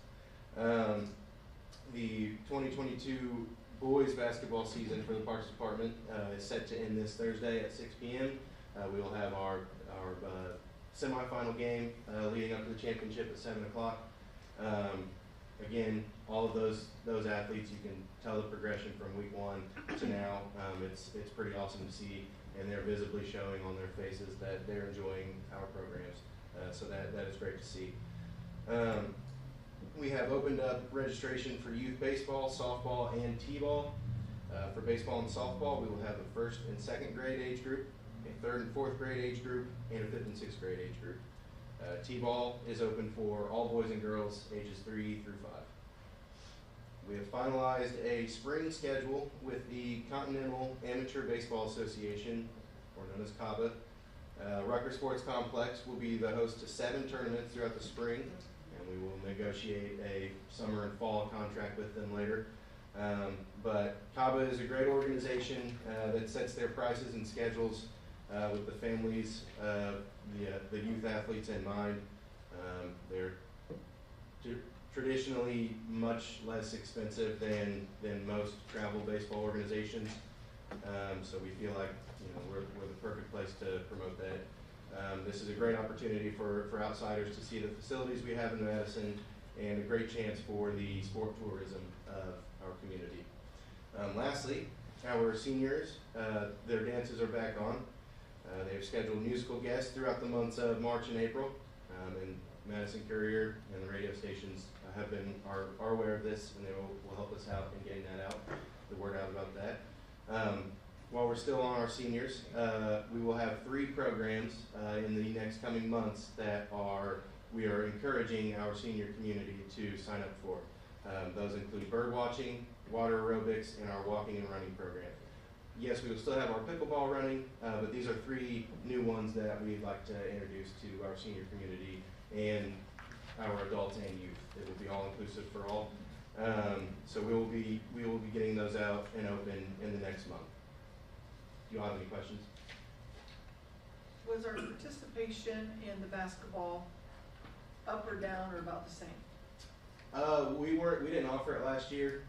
The 2022 boys basketball season for the Parks Department is set to end this Thursday at 6 p.m. We will have our semifinal game leading up to the championship at 7 o'clock. Again, all of those athletes, you can tell the progression from week 1 to now. It's pretty awesome to see, and they're visibly showing on their faces that they're enjoying our programs. So that is great to see. We have opened up registration for youth baseball, softball, and t-ball. For baseball and softball, we will have a 1st and 2nd grade age group, a 3rd and 4th grade age group, and a 5th and 6th grade age group. T-ball is open for all boys and girls ages 3 through 5. We have finalized a spring schedule with the Continental Amateur Baseball Association, or known as CABA. Rucker Sports Complex will be the host to 7 tournaments throughout the spring, and we will negotiate a summer and fall contract with them later. But CABA is a great organization that sets their prices and schedules with the families, the youth athletes in mind. They're traditionally much less expensive than most travel baseball organizations. So we feel like we're the perfect place to promote that. This is a great opportunity for outsiders to see the facilities we have in Madison, and a great chance for the sport tourism of our community. Lastly, our seniors, their dances are back on. They have scheduled musical guests throughout the months of March and April, and Madison Courier and the radio stations are aware of this, and they will help us out in getting that out, the word out about that. While we're still on our seniors, we will have 3 programs in the next coming months that we are encouraging our senior community to sign up for. Those include bird watching, water aerobics, and our walking and running program. Yes, we will still have our pickleball running, but these are 3 new ones that we'd like to introduce to our senior community and our adults and youth. It will be all inclusive for all. So we will be getting those out and open in the next month. Do you all have any questions? Was our participation in the basketball up or down or about the same? We didn't offer it last year,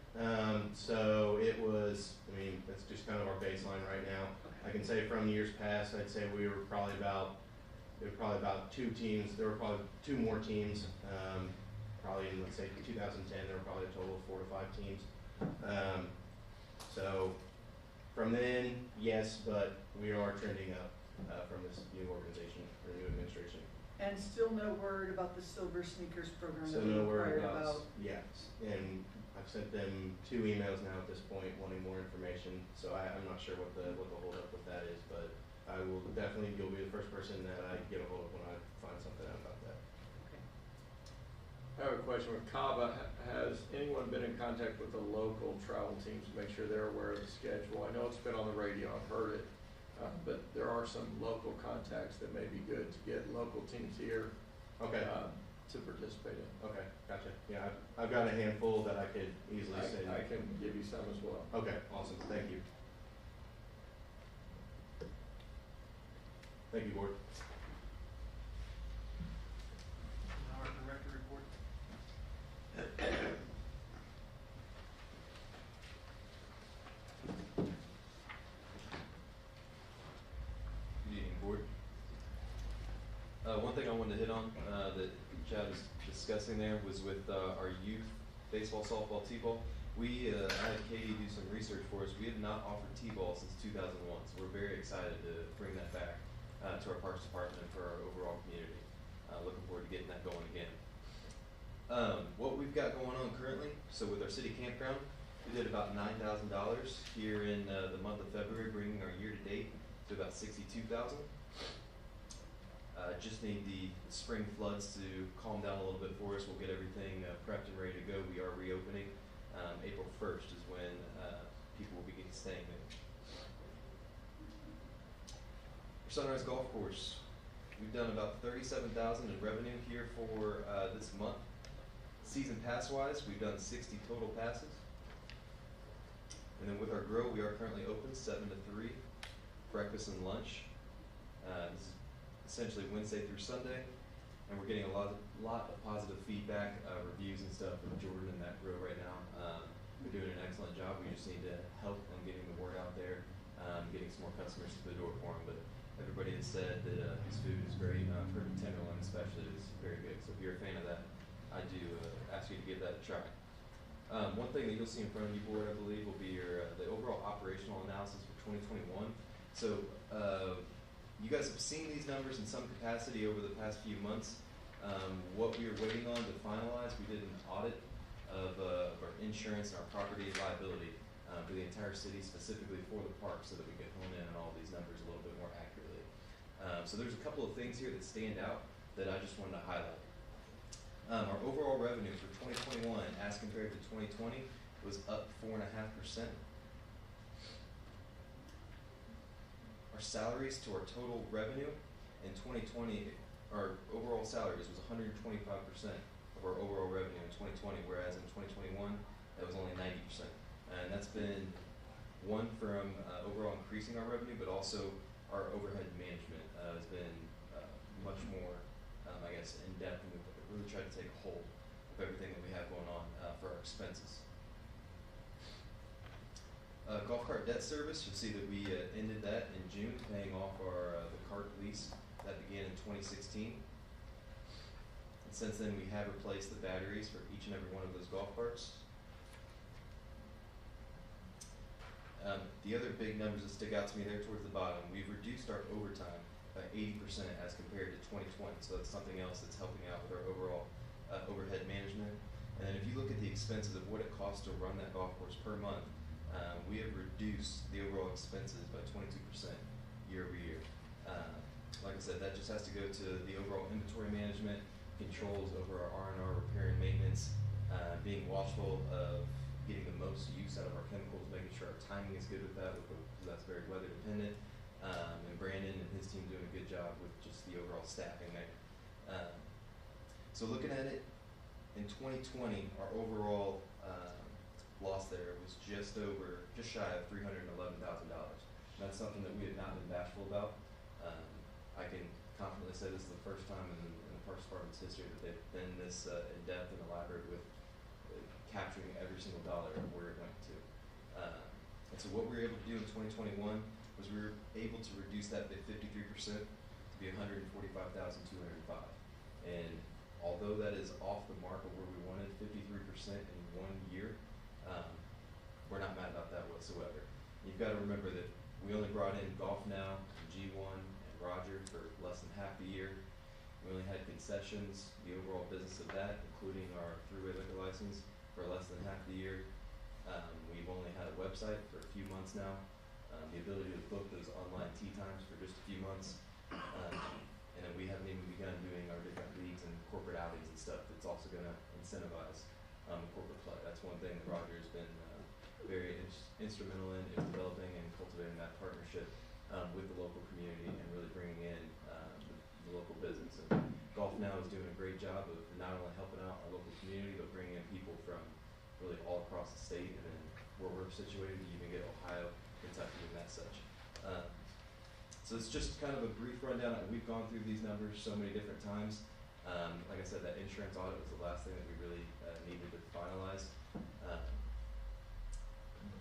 so it was, I mean, that's just kind of our baseline right now. I can say from years past, I'd say we were probably about, there were probably about 2 teams, there were probably 2 more teams, probably in, let's say, 2010, there were probably a total of 4 to 5 teams. So from then, yes, but we are trending up from this new organization, or new administration. And still no word about the Silver Sneakers program So that we no word inquired about, about? yes, and I've sent them 2 emails now at this point wanting more information, so I'm not sure what the holdup with that is, but I will definitely, you'll be the first person that I get a hold of when I find something out about that. Okay. I have a question with Kava. Has anyone been in contact with the local travel teams to make sure they're aware of the schedule? I know it's been on the radio, I've heard it, but there are some local contacts that may be good to get local teams here Okay. to participate in. Okay, gotcha. Yeah, I've got a handful that I could easily send. I can give you some as well. Okay, awesome, thank you. Thank you, Board. Now our director report. Good evening, Board. One thing I wanted to hit on that Chad was discussing there was with our youth baseball, softball, t-ball. I had Katie do some research for us. We had not offered t-ball since 2001, so we're very excited to bring that back to our Parks Department and for our overall community. Looking forward to getting that going again. What we've got going on currently, so with our city campground, we did about $9,000 here in the month of February, bringing our year-to-date to about $62,000. Just need the spring floods to calm down a little bit for us. We'll get everything prepped and ready to go. We are reopening. April 1st is when people will begin staying there. For Sunrise Golf Course, we've done about $37,000 in revenue here for this month. Season pass wise, we've done 60 total passes. And then with our grow, we are currently open 7 to 3, breakfast and lunch. This is essentially Wednesday through Sunday, and we're getting a lot of positive feedback, reviews and stuff from Jordan and that grow right now. We're doing an excellent job. We just need to help on getting the word out there, getting some more customers to the door for him. But everybody has said that his food is great. Perfect tenderloin especially is very good. So if you're a fan of that, I do ask you to give that a try. One thing that you'll see in front of you, Board, I believe, will be your the overall operational analysis for 2021. So you guys have seen these numbers in some capacity over the past few months. What we are waiting on to finalize, we did an audit of our insurance and our property liability for the entire city, specifically for the park, so that we can hone in on all these numbers a little bit more accurately. So there's a couple of things here that stand out that I just wanted to highlight. Our overall revenue for 2021 as compared to 2020 was up 4.5%. Our salaries to our total revenue in 2020, our overall salaries was 125% of our overall revenue in 2020, whereas in 2021, that was only 90%. And that's been one from overall increasing our revenue, but also our overhead management has been much more, I guess, in depth, and we've really tried to take a hold of everything that we have going on for our expenses. Golf cart debt service, you'll see that we ended that in June, paying off our the cart lease that began in 2016. And since then, we have replaced the batteries for each and every one of those golf carts. The other big numbers that stick out to me there towards the bottom, we've reduced our overtime by 80% as compared to 2020. So that's something else that's helping out with our overall overhead management. And then if you look at the expenses of what it costs to run that golf course per month, we have reduced the overall expenses by 22% year over year. Like I said, that just has to go to the overall inventory management, controls over our R&R repair and maintenance, being watchful of getting the most use out of our chemicals, making sure our timing is good with that, because that's very weather dependent. And Brandon and his team doing a good job with just the overall staffing there. So looking at it, in 2020, our overall loss there was just shy of $311,000. That's something that we have not been bashful about. I can confidently say this is the first time in the Parks Department's history that they've been this in-depth and elaborate with capturing every single dollar of where it went to. And so what we were able to do in 2021 was we were able to reduce that by 53% to be 145,205. And although that is off the mark of where we wanted, 53% in 1 year, we're not mad about that whatsoever. You've got to remember that we only brought in Golf Now, G1, and Roger for less than half the year. We only had concessions, the overall business of that, including our three-way liquor license, for less than half the year. We've only had a website for a few months now. The ability to book those online tee times for just a few months. And then we haven't even begun doing our different leagues and corporate outings and stuff that's also going to incentivize corporate play. That's one thing that Roger has been very instrumental in developing and cultivating that partnership with the local community and really bringing in the local business. And Golf Now is doing a great job of not only helping out our local community, but bringing in people from really all across the state, and then where we're situated, you even get Ohio, Kentucky, and that such. So it's just kind of a brief rundown. We've gone through these numbers so many different times. Like I said, that insurance audit was the last thing that we really needed to finalize.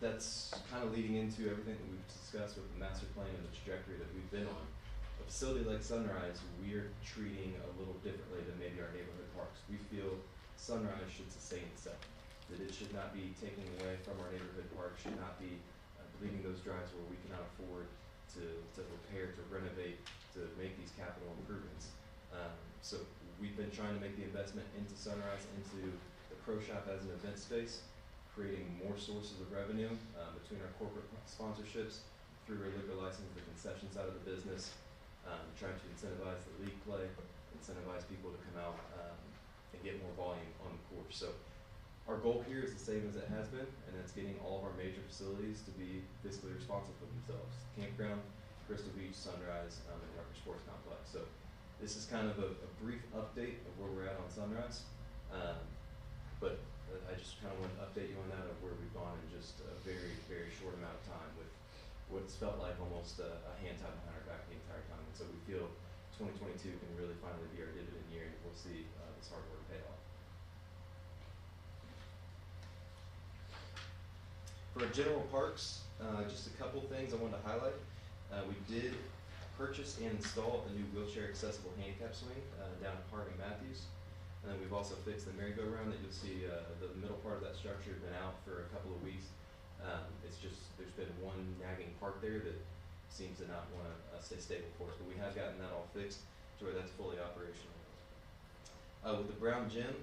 That's kind of leading into everything that we've discussed with the master plan and the trajectory that we've been on. A facility like Sunrise, we're treating a little differently than maybe our neighborhood parks. We feel Sunrise should sustain itself, that it should not be taking away from our neighborhood parks, should not be leaving those drives where we cannot afford to repair, to renovate, to make these capital improvements. So we've been trying to make the investment into Sunrise, into the pro shop as an event space, creating more sources of revenue between our corporate sponsorships, through our liquor license, the concession side of the business, trying to incentivize the league play, incentivize people to come out and get more volume on the course. So our goal here is the same as it has been, and that's getting all of our major facilities to be fiscally responsible for themselves. Campground, Crystal Beach, Sunrise, and Rucker Sports Complex. So this is kind of a brief update of where we're at on Sunrise. But I just kind of want to update you on that, of where we've gone in just a very, very short amount of time, with what's felt like almost a hand tied behind our back the entire time. And so we feel 2022 can really finally be our dividend year, and we'll see this hard work pay off. For our general parks, just a couple things I wanted to highlight. We did purchase and install a new wheelchair accessible handicap swing down at Hart and Matthews. And then we've also fixed the merry-go-round that you'll see. The middle part of that structure has been out for a couple of weeks. It's just, there's been one nagging part there that seems to not want to stay stable for us, but we have gotten that all fixed to where that's fully operational. With the Brown Gym,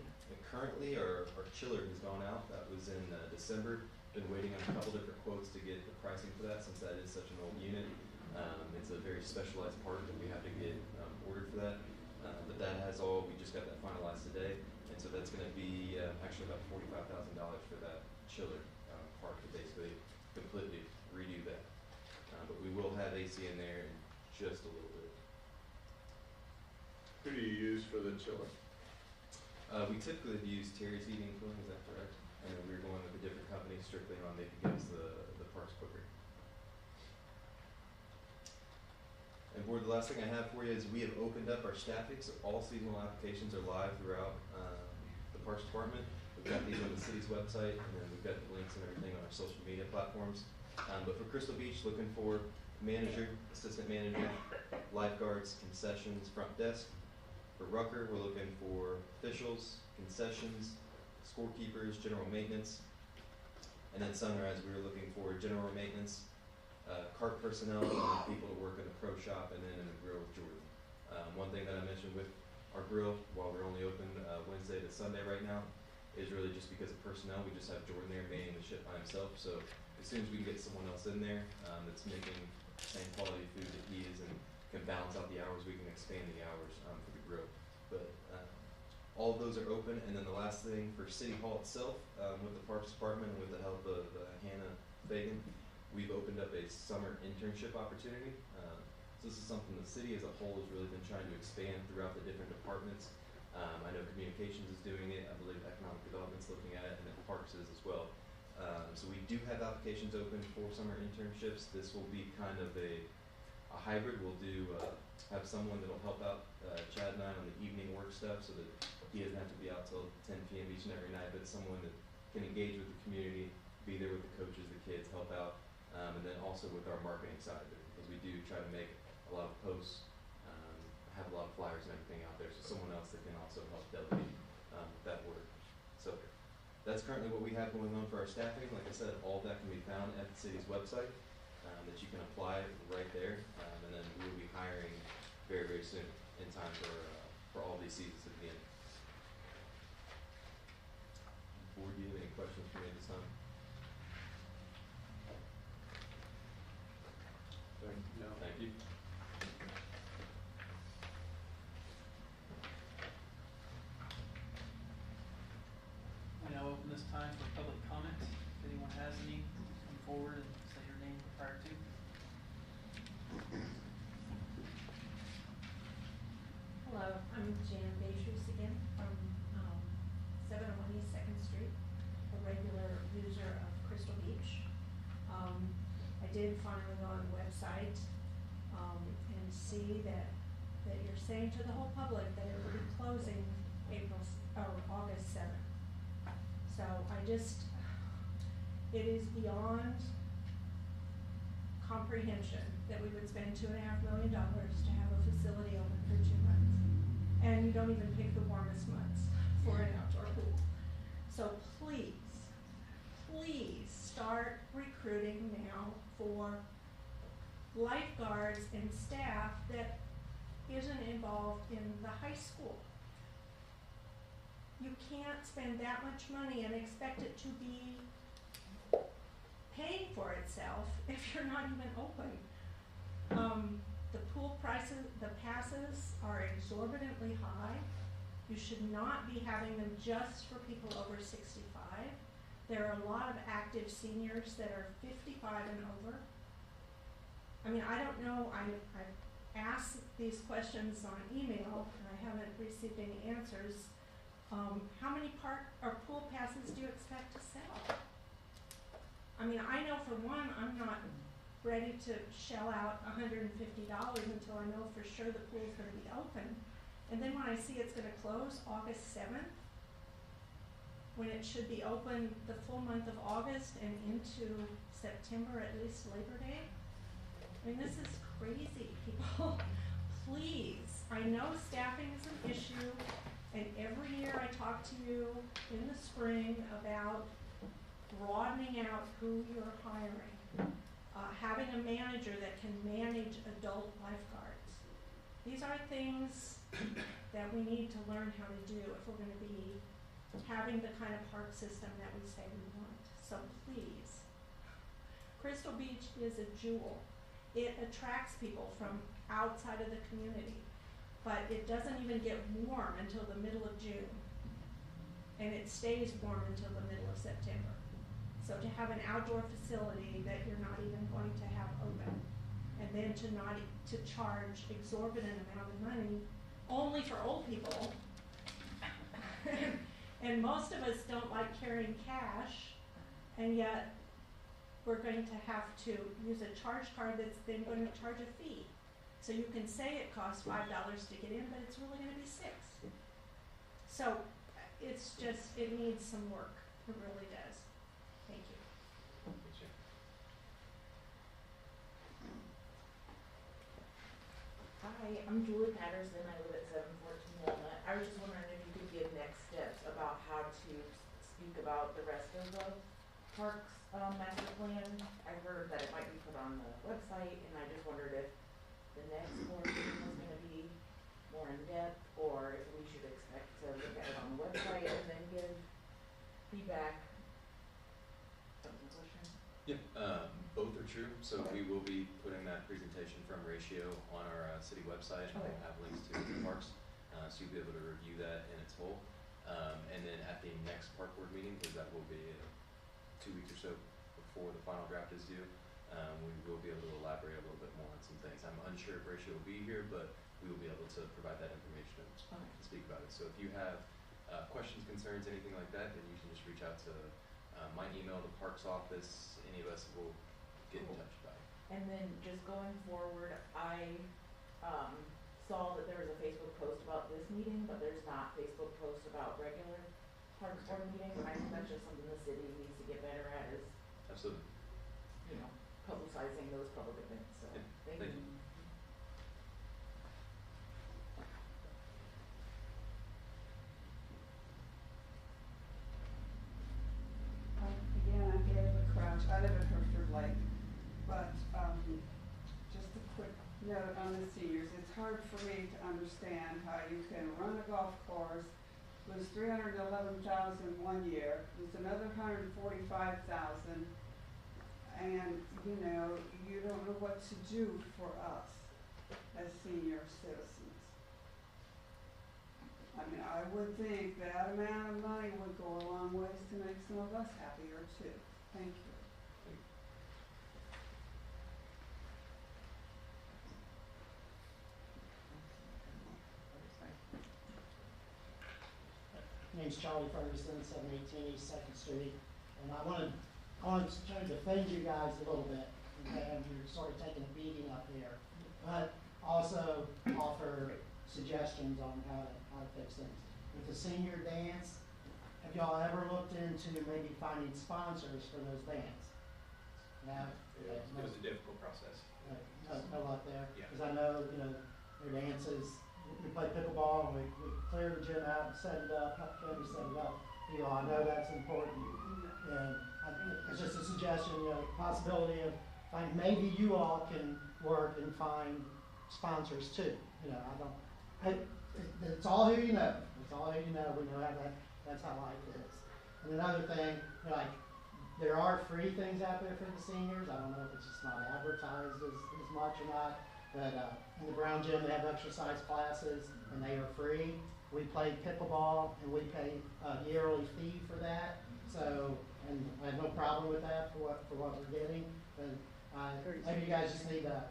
currently our chiller has gone out. That was in December. Been waiting on a couple different quotes to get the pricing for that, since that is such an old unit. It's a very specialized part that we have to get ordered for that. But that has all, we just got that finalized today, and so that's going to be actually about $45,000 for that chiller part to basically completely redo that. But we will have AC in there in just a little bit. Who do you use for the chiller? We typically use Terry's Heating and Cooling, is that correct? And then we're going with a different company strictly on they can get us the parts quicker. And board, the last thing I have for you is we have opened up our staffing, so all seasonal applications are live throughout the Parks Department. We've got these on the city's website, and then we've got the links and everything on our social media platforms. But for Crystal Beach, looking for manager, assistant manager, lifeguards, concessions, front desk. For Rucker, we're looking for officials, concessions, scorekeepers, general maintenance. And then Sunrise, we were looking for general maintenance, cart personnel, and people to work in the pro shop, and then in the grill with Jordan. One thing that I mentioned with our grill, while we're only open Wednesday to Sunday right now, is really just because of personnel. We just have Jordan there manning the ship by himself. So as soon as we can get someone else in there that's making the same quality food that he is and can balance out the hours, we can expand the hours for the grill. But all of those are open. And then the last thing for City Hall itself, with the Parks Department and with the help of Hannah Fagan, we've opened up a summer internship opportunity. So this is something the city as a whole has really been trying to expand throughout the different departments. I know communications is doing it. I believe economic development's looking at it, and then Parks is as well. So we do have applications open for summer internships. This will be kind of a hybrid. We'll do have someone that'll help out Chad and I on the evening work stuff, so that he doesn't have to be out till 10 p.m. each and every night, but someone that can engage with the community, be there with the coaches, the kids, help out, and then also with our marketing side, because we do try to make a lot of posts, have a lot of flyers and everything out there, so someone else that can also help delegate that work. So that's currently what we have going on for our staffing. Like I said, all of that can be found at the city's website, that you can apply right there, and then we will be hiring very, very soon in time for all these seasons at the end. Board, do you have any questions for me at this time? No. Thank you. We now open this time for public comment. If anyone has any, come forward and say your name prior to. Hello, I'm Jan Beatrice again from 701 East 2nd Street, a regular user of Crystal Beach. I did finally go on the website and see that you're saying to the whole public that it will be closing August 7th. So it is beyond comprehension that we would spend $2.5 million to have a facility open for 2 months. And you don't even pick the warmest months for an outdoor pool. So please start recruiting now for lifeguards and staff that isn't involved in the high school. You can't spend that much money and expect it to be paying for itself if you're not even open. The pool prices, the passes are exorbitantly high. You should not be having them just for people over 65. There are a lot of active seniors that are 55 and over. I mean, I don't know, I've asked these questions on email and I haven't received any answers. How many pool passes do you expect to sell? I mean, I know for one, I'm not ready to shell out $150 until I know for sure the pool's gonna be open. And then when I see it's gonna close August 7th, when it should be open the full month of August and into September, at least Labor Day. I mean, this is crazy, people. Please, I know staffing is an issue, and every year I talk to you in the spring about broadening out who you're hiring. Having a manager that can manage adult lifeguards. These are things that we need to learn how to do if we're gonna be having the kind of park system that we say we want. So please, Crystal Beach is a jewel. It attracts people from outside of the community, but it doesn't even get warm until the middle of June. And it stays warm until the middle of September. So to have an outdoor facility that you're not even going to have open, and then to charge exorbitant amount of money only for old people, and most of us don't like carrying cash, and yet we're going to have to use a charge card that's then going to charge a fee. So you can say it costs $5 to get in, but it's really going to be $6. So it's just, it needs some work. It really does. Thank you. Hi, I'm Julie Patterson. I live at 714 Walnut. I was just wondering if you could give next steps about how to speak about the rest of the parks master plan. I heard that it might be put on the website, and I just wondered if the next board meeting was going to be more in depth, or if we should expect to look at it on the website and then give feedback. That was my question. Yep, both are true. So Okay. we will be putting that presentation from Ratio on our city website, and Okay. we'll have links to the parks, so you'll be able to review that in its whole. And then at the next park board meeting, because that will be 2 weeks or so before the final draft is due, we will be able to elaborate a little bit more on some things. I'm unsure if Ratio will be here, but we will be able to provide that information and speak about it. So if you have questions, concerns, anything like that, then you can just reach out to my email, the parks office. Any of us will get in touch about it. And then just going forward, I saw that there was a Facebook post about this meeting, but there's not Facebook post about regular park board meetings. I think that's just something the Absolutely. you know, publicizing those public events, so, Yeah, thank thank you. you. Again, I'm Gail Crouch, I live in Hereford Lake, but, just a quick note on the seniors, it's hard for me to understand how you can run a golf course, lose $311,000 one year, lose another $145,000, and, you know, you don't know what to do for us as senior citizens. I mean, I would think that amount of money would go a long ways to make some of us happier too. Thank you. My name's Charlie Ferguson, 718 East Second Street, and I wanted to try to defend you guys a little bit, and you're sort of taking a beating up here, but also offer suggestions on how to fix things. With the senior dance, have y'all ever looked into maybe finding sponsors for those bands? Yeah. It was a difficult process. No luck there? Yeah. Because I know, you know, their dances, we play pickleball, and we clear the gym out and set it up, help Candy set it up. You know, I know that's important, and it's just a suggestion, you know, possibility of, maybe you all can work and find sponsors too. You know, it's all who you know. It's all who you know. We know how that's how life is. And another thing, like, there are free things out there for the seniors. I don't know if it's just not advertised as much or not, but in the Brown Gym they have exercise classes and they are free. We play pickleball and we pay a yearly fee for that. So, and I have no problem with that for what we're getting. But maybe you guys just need to.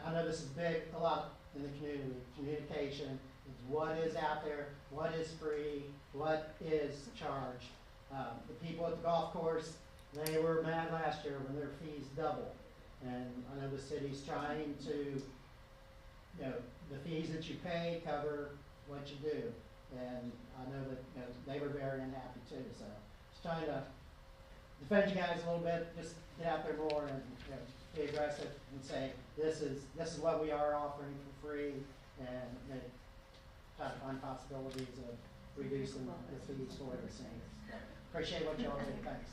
I know this is big, a lot in the community. Communication is what is out there, what is free, what is charged. The people at the golf course, they were mad last year when their fees doubled. And I know the city's trying to, you know, the fees that you pay cover what you do. And I know that, you know, they were very unhappy too. So just trying to defend you guys a little bit, just get out there more and, you know, be aggressive and say, this is what we are offering for free, and try to find possibilities of reducing the fees for the seniors. Appreciate what y'all do. Thanks.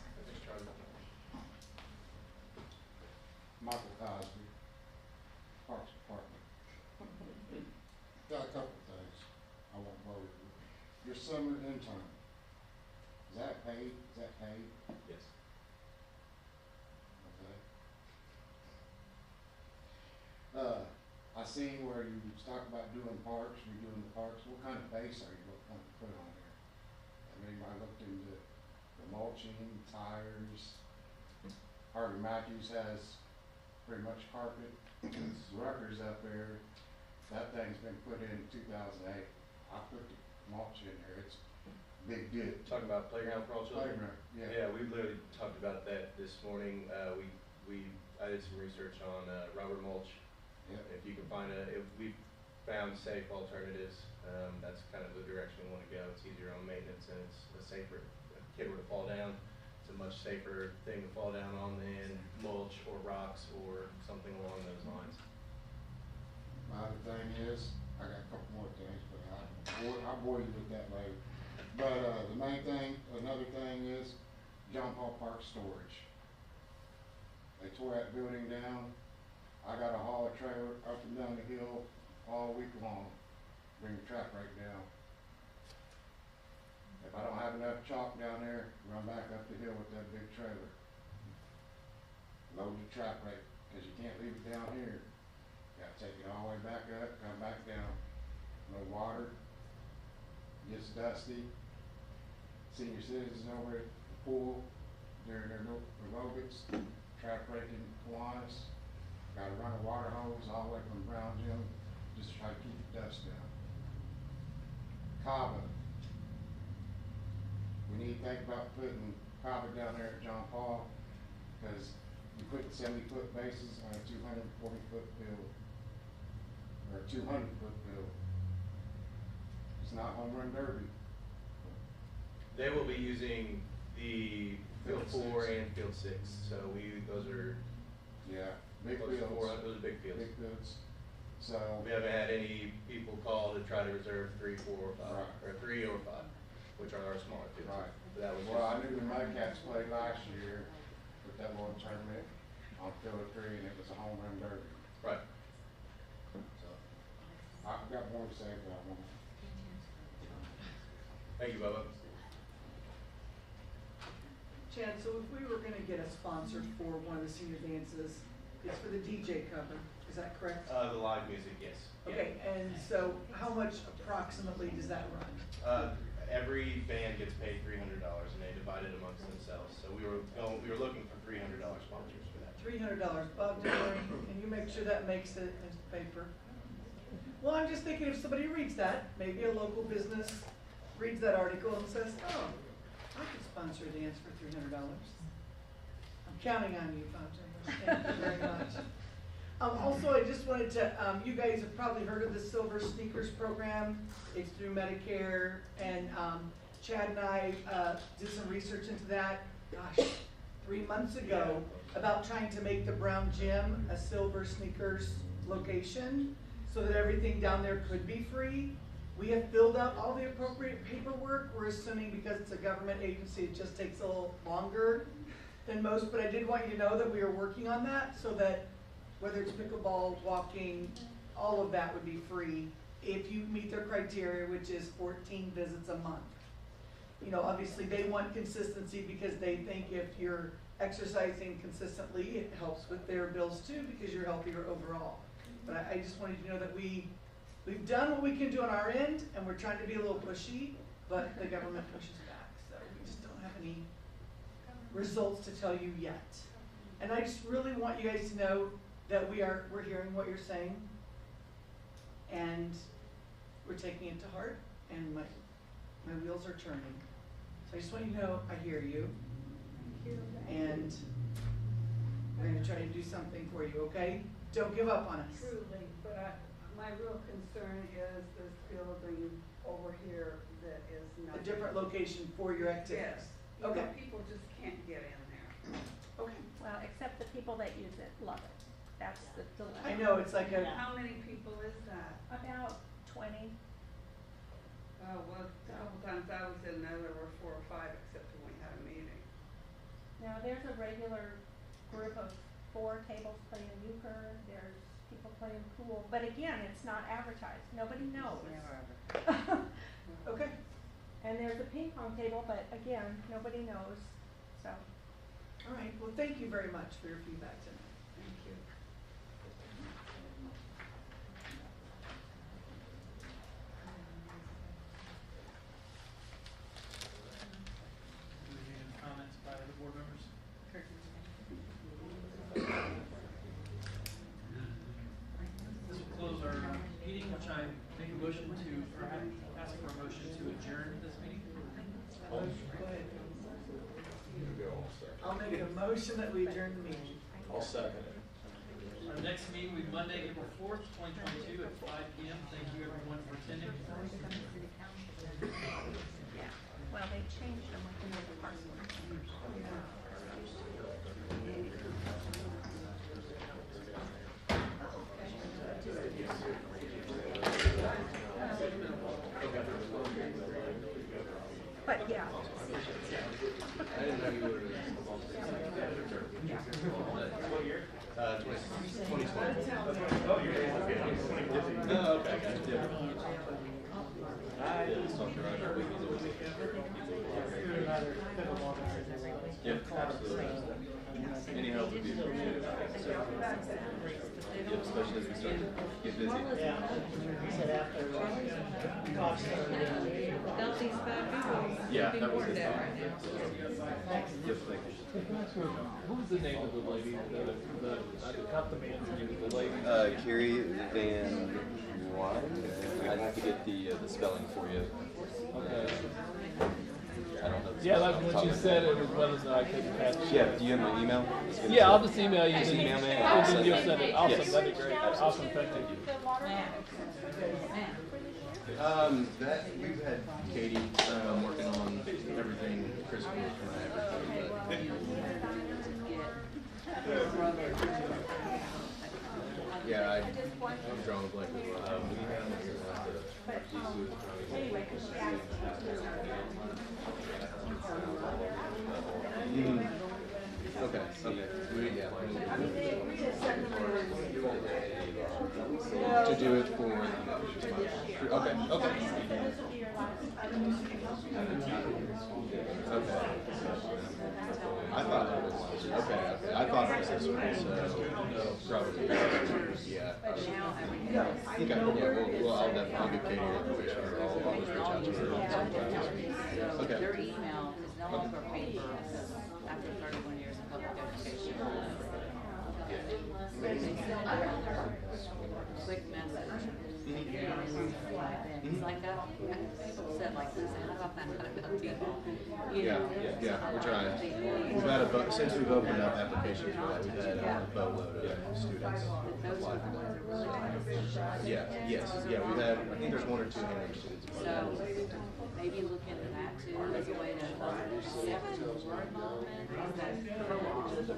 Michael Cosby, Parks Department. Got a couple things I want to go over. Your summer intern, is that paid? Is that paid? Yes. Okay. I seen where you talk about doing parks, redoing the parks. What kind of base are you going to put on there? I mean, I looked into the mulching, tires. Harvey Matthews has pretty much carpet. Rutgers up there, that thing's been put in 2008. I put the mulch in there. It's big good. Talking about playground for all children? Playground, yeah. Yeah, we literally talked about that this morning. I did some research on rubber mulch. Yeah. If you can find if we found safe alternatives, that's kind of the direction we want to go. It's easier on maintenance and it's a safer. If a kid were to fall down, it's a much safer thing to fall down on than mulch or rocks or something along those lines. My other thing is, I got a couple more things, but I'll bore you with that later. But the main thing, another thing is John Paul Park storage. They tore that building down. I gotta haul a trailer up and down the hill all week long, bring the trap rate down. If I don't have enough chalk down there, run back up the hill with that big trailer. Load the trap rate, cause you can't leave it down here. Gotta take it all the way back up, come back down. No water, gets dusty. Senior citizens over at the pool, during their aerobics, trap breaking Kiwanis. Gotta run a water hose all the way from Brown Gym, just to try to keep the dust down. Kava. We need to think about putting Kava down there at John Paul, because you put 70-foot bases on a 240-foot field, or a 200-foot field. It's not home run derby. They will be using the Field four and field six, so those are, Yeah, big those fields. are big fields. Big fields. So, We haven't had any people call to try to reserve 3, 4, or 5, Right. or 3 or 5, which are our smaller fields. right. But that was Well, I just, knew the Mudcats played last year with that little tournament on field 3, and it was a home run derby. right. So, I've got more to say about one. Thank you, Bubba. Chad, so if we were gonna get a sponsor for one of the senior dances, it's for the DJ cover, is that correct? The live music, yes. Yeah. Okay, and so how much approximately does that run? Every band gets paid $300, and they divide it amongst themselves. So we were looking for $300 sponsors for that. $300. Bob, can you make sure that makes it into the paper? Well, I'm just thinking if somebody reads that, maybe a local business reads that article and says, oh, I could sponsor a dance for $300. I'm counting on you, Bob. Thank you very much. Also, I just wanted to, you guys have probably heard of the Silver Sneakers program. It's through Medicare, and Chad and I did some research into that, gosh, 3 months ago, about trying to make the Brown Gym a Silver Sneakers location so that everything down there could be free. We have filled out all the appropriate paperwork. We're assuming because it's a government agency, it just takes a little longer than most, but I did want you to know that we are working on that so that whether it's pickleball, walking, all of that would be free if you meet their criteria, which is 14 visits a month. You know, obviously they want consistency because they think if you're exercising consistently, it helps with their bills too because you're healthier overall. But I just wanted you to know that we've done what we can do on our end, and we're trying to be a little pushy, but the government pushes back, so we just don't have any results to tell you yet. And I just really want you guys to know that we're hearing what you're saying, and we're taking it to heart, and my wheels are turning. So I just want you to know I hear you, and we're gonna try to do something for you, okay? Don't give up on us. Truly, but my real concern is this building over here that is not. A different location for your activities. Yes. You know, Okay. people just can't get in there. Okay. Well, except the people that use it love it. That's the dilemma. I know, it's like a, How many people is that? About 20. Oh, well, a couple times I was in there, there were 4 or 5, except when we had a meeting. Now, there's a regular group of 4 tables playing euchre, there's people playing pool, but again, it's not advertised, nobody knows. okay. And there's a ping pong table, but again, nobody knows, so. All right, well, thank you very much for your feedback tonight. Thank you. Do we have any comments by the board members? This will close our meeting, which I make a motion to, or I ask for a motion to adjourn this meeting. Go ahead. I'll make a motion that we adjourn the meeting. I'll second it. Our next meeting will be Monday, April 4th, 2022 at 5 p.m. Thank you everyone for attending. Yeah, well, they changed them with the new parcel. But yeah. I didn't know you were. What year? 2020. Oh, you're okay. No, okay, gotcha. Yep, absolutely. Any help would be appreciated. Yep, especially as we start to get busy. Yeah, he said after cost started. Don't these 5 people Yeah, being that was bored his at thought. right now? Yep, thank you. What was the name of the lady, not the man, the lady? Carrie Van Wine. I'd have to get the spelling for you. Okay. I don't know. the Yeah, spelling like off the when top she of my said head. it, as well as I couldn't catch it. Yeah, do you have my email? Yeah, I'll just email you. Just then- email me. and then you'll send it. Awesome, Yes. that'd be great. Awesome, thank you. That we've had Katie working on everything, Chris was working on everything, but Yeah, I'm drawing a blank as well. Anyway, 'cause she asked Okay, yeah. I mean, they agreed to set the To do it for, okay. This will be your last. Okay. I thought it was, okay, I thought it was this one, so, probably, yeah. Okay, yeah, well, I'll give Katie that information, or I'll just reach out to her. So Okay. their email is no longer paid for us after 31 years of public education. They send their quick message. It's like that, people said like this, how about that, how about people? Yeah, we're trying. We've had since we've opened up applications for that, we've had a boatload of students apply for that. We've had, I think there's 1 or 2 hundred students apply. So maybe look into that too, as a way to shift to word involvement, is that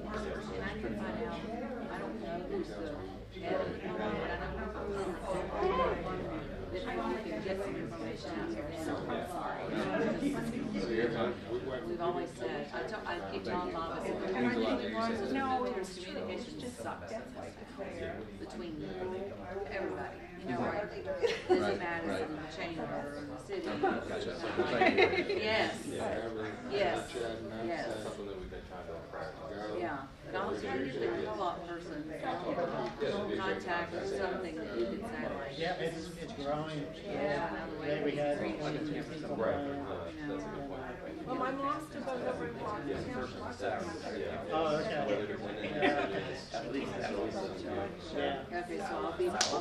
and I can find out, I don't know who's the head of the company, but I know that we can get some information out here. We've always said, I keep telling Bob, there's communication sucks between everybody, you know, right? Lizzie Madison and the chamber and the city. Yes. Something that we've been trying to practice. Yeah, but I was trying to get the co-op person, contact or something that you could say like. Yeah, it's growing. Yeah, another way. Today we had Reach 22 people. Right, on. that's a good point. Well, my mom still goes over and walks. Oh, okay. Yeah. Okay, so I'll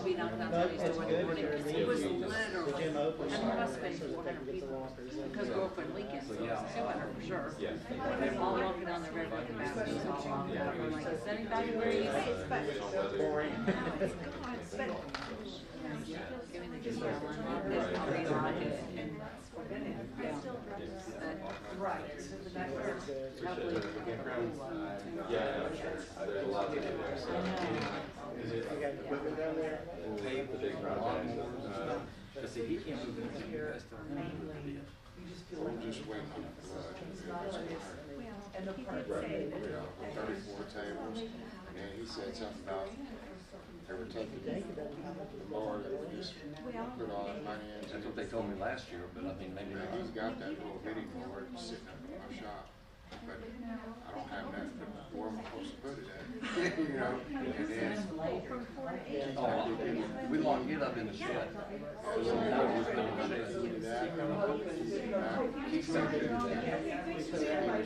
be knocking on But somebody's it's door in the good morning, for because the it was gym literally, open. and there must be 400 people, because we're open weekends, so it's 200 for sure. They're all walking down the river with the baskets all along the river, like, it's 75 degrees. Boring. Give me the kids one, there's no reason I can, Right. hopefully we can get a pool one. There's a lot to do there, so. Is it equipment down there? The big project. But see, he can't move into the rest of You just feel like. Just waiting for And the part. 34 tables, and he said something about they were taking the bar that we just put all that money into. That's what they told me last year, but I mean, maybe not. He's got that little bitty board sitting up in my shop, but I don't have that, where am I supposed to put it at? You know, and then. Oh, we want to get up in the shed. Keep thinking that he was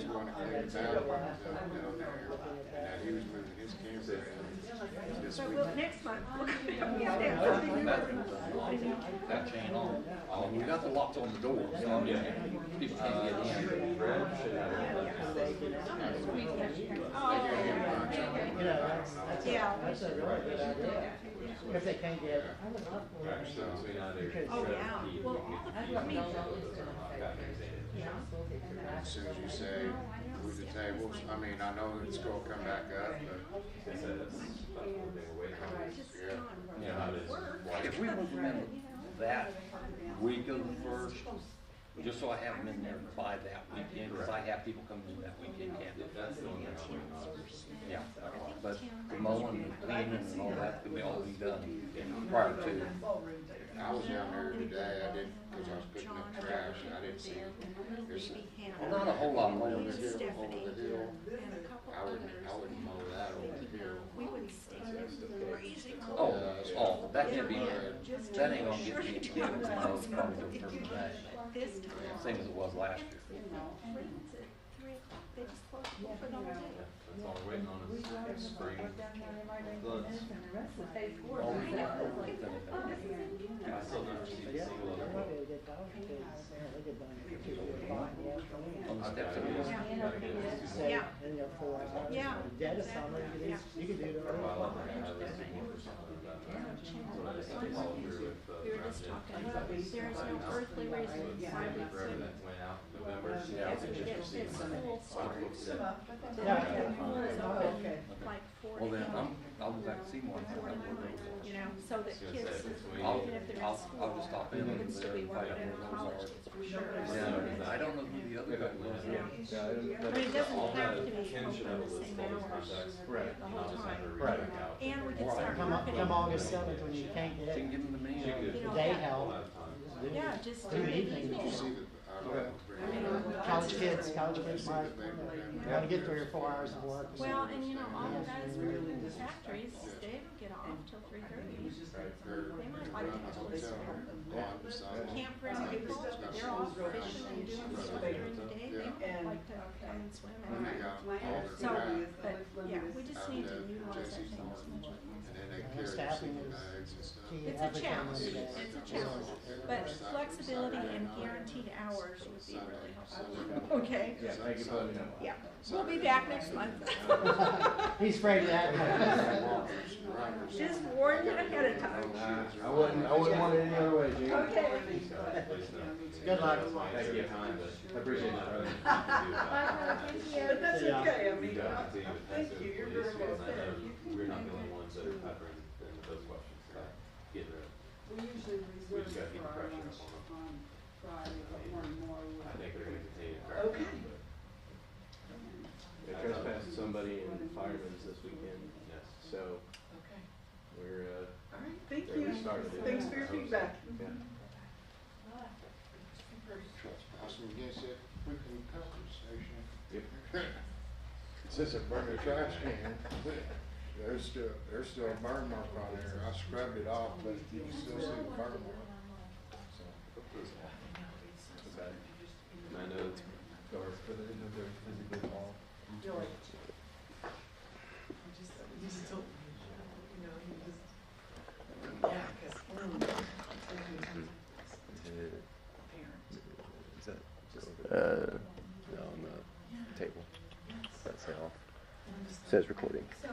going to clean it out down there, and he was moving his camper this So week. we'll, next month, we'll come That chain on. We got the locks on the door, so I mean, people can't get in. Brad should have it. That's a really good idea. If they can't get. Oh, yeah. Well, As soon as you say, move the tables, I mean, I know it's gonna come back up, but, If we move them in that week of the first, just so I have them in there by that weekend, because I have people coming in that weekend, That's the one that's on. yeah. But the mowing and cleaning and all that could all be done prior to. I was down there today, I didn't, cause I was picking up trash, and I didn't see, there's Not a whole lot more. over the hill, I wouldn't mow that over the hill. Oh, that can't be, that ain't gonna get me together until probably the first of May. Same as it was last year. That's all we're waiting on is spring floods. Oh, I still don't receive a single other quote. On the steps of this. Yeah. Yeah. Dead of summer, you could do it. Well, I love that. I have this more for something about that. So I just follow through with the We were just talking about, there is no earthly reason why we forever couldn't. that went out in November. Yeah. If we get this full start, Okay. like 4 Well, then, a.m. I'll go back to Seymour. You know, so that kids, I'll, even if they're in I'll school, just stop in would and still be find working out in where college those kids for sure. are. Yeah, I don't know who the other guy was. You know. Yeah, I mean, it doesn't have to be Ken should have a open the list same of all his hours contacts. Right. the whole time. Right. And we can Right. start Come marketing. August 7th when you can't She get can give him the She could- name. day help. Yeah, just Do do the the evening. evening. College kids might, gotta get 3 or 4 hours of work. Well, and you know, all the guys working in the factories, they don't get off till 3:30. They might like to have this campground people, they're all fishing and doing stuff during the day, they might like to come and swim and so, but, yeah, we just need to utilize that thing as much as possible. Staffing is key. It's a challenge, it's a challenge, but flexibility and guaranteed hours would be really helpful, okay? Yeah, thank you for letting me know. Yeah, we'll be back next month. He's afraid of that. Just warn you ahead of time. I wouldn't want it any other way, Gene. Okay. Good luck. Thank you. I appreciate it, brother. But that's Yeah. okay, I mean, You gotta continue to thank test you, it, you're please, very well because I said. know we're not the only ones that are peppering them with those questions, so getting rid of. We usually We reserve just gotta it keep for the our pressure lunch up on them. on Friday, but one more would. I think they're gonna continue to crack Okay. down, but. They trespassed somebody in firemen's this weekend, Yes. so Okay, we're, all right, thank There we you. started it. Thanks for your feedback. yeah. Trespassing against that freaking color station. Yep. Since it burned the trash can, there's still a burn mark on there. I scrubbed it off, but you can still see the burn mark. So, Okay. And I know it's dark, but I didn't know they were physically all. Joy. You just don't, you know, you just, yeah, 'cause, Is that? On the table. That's it off. Says recording. So,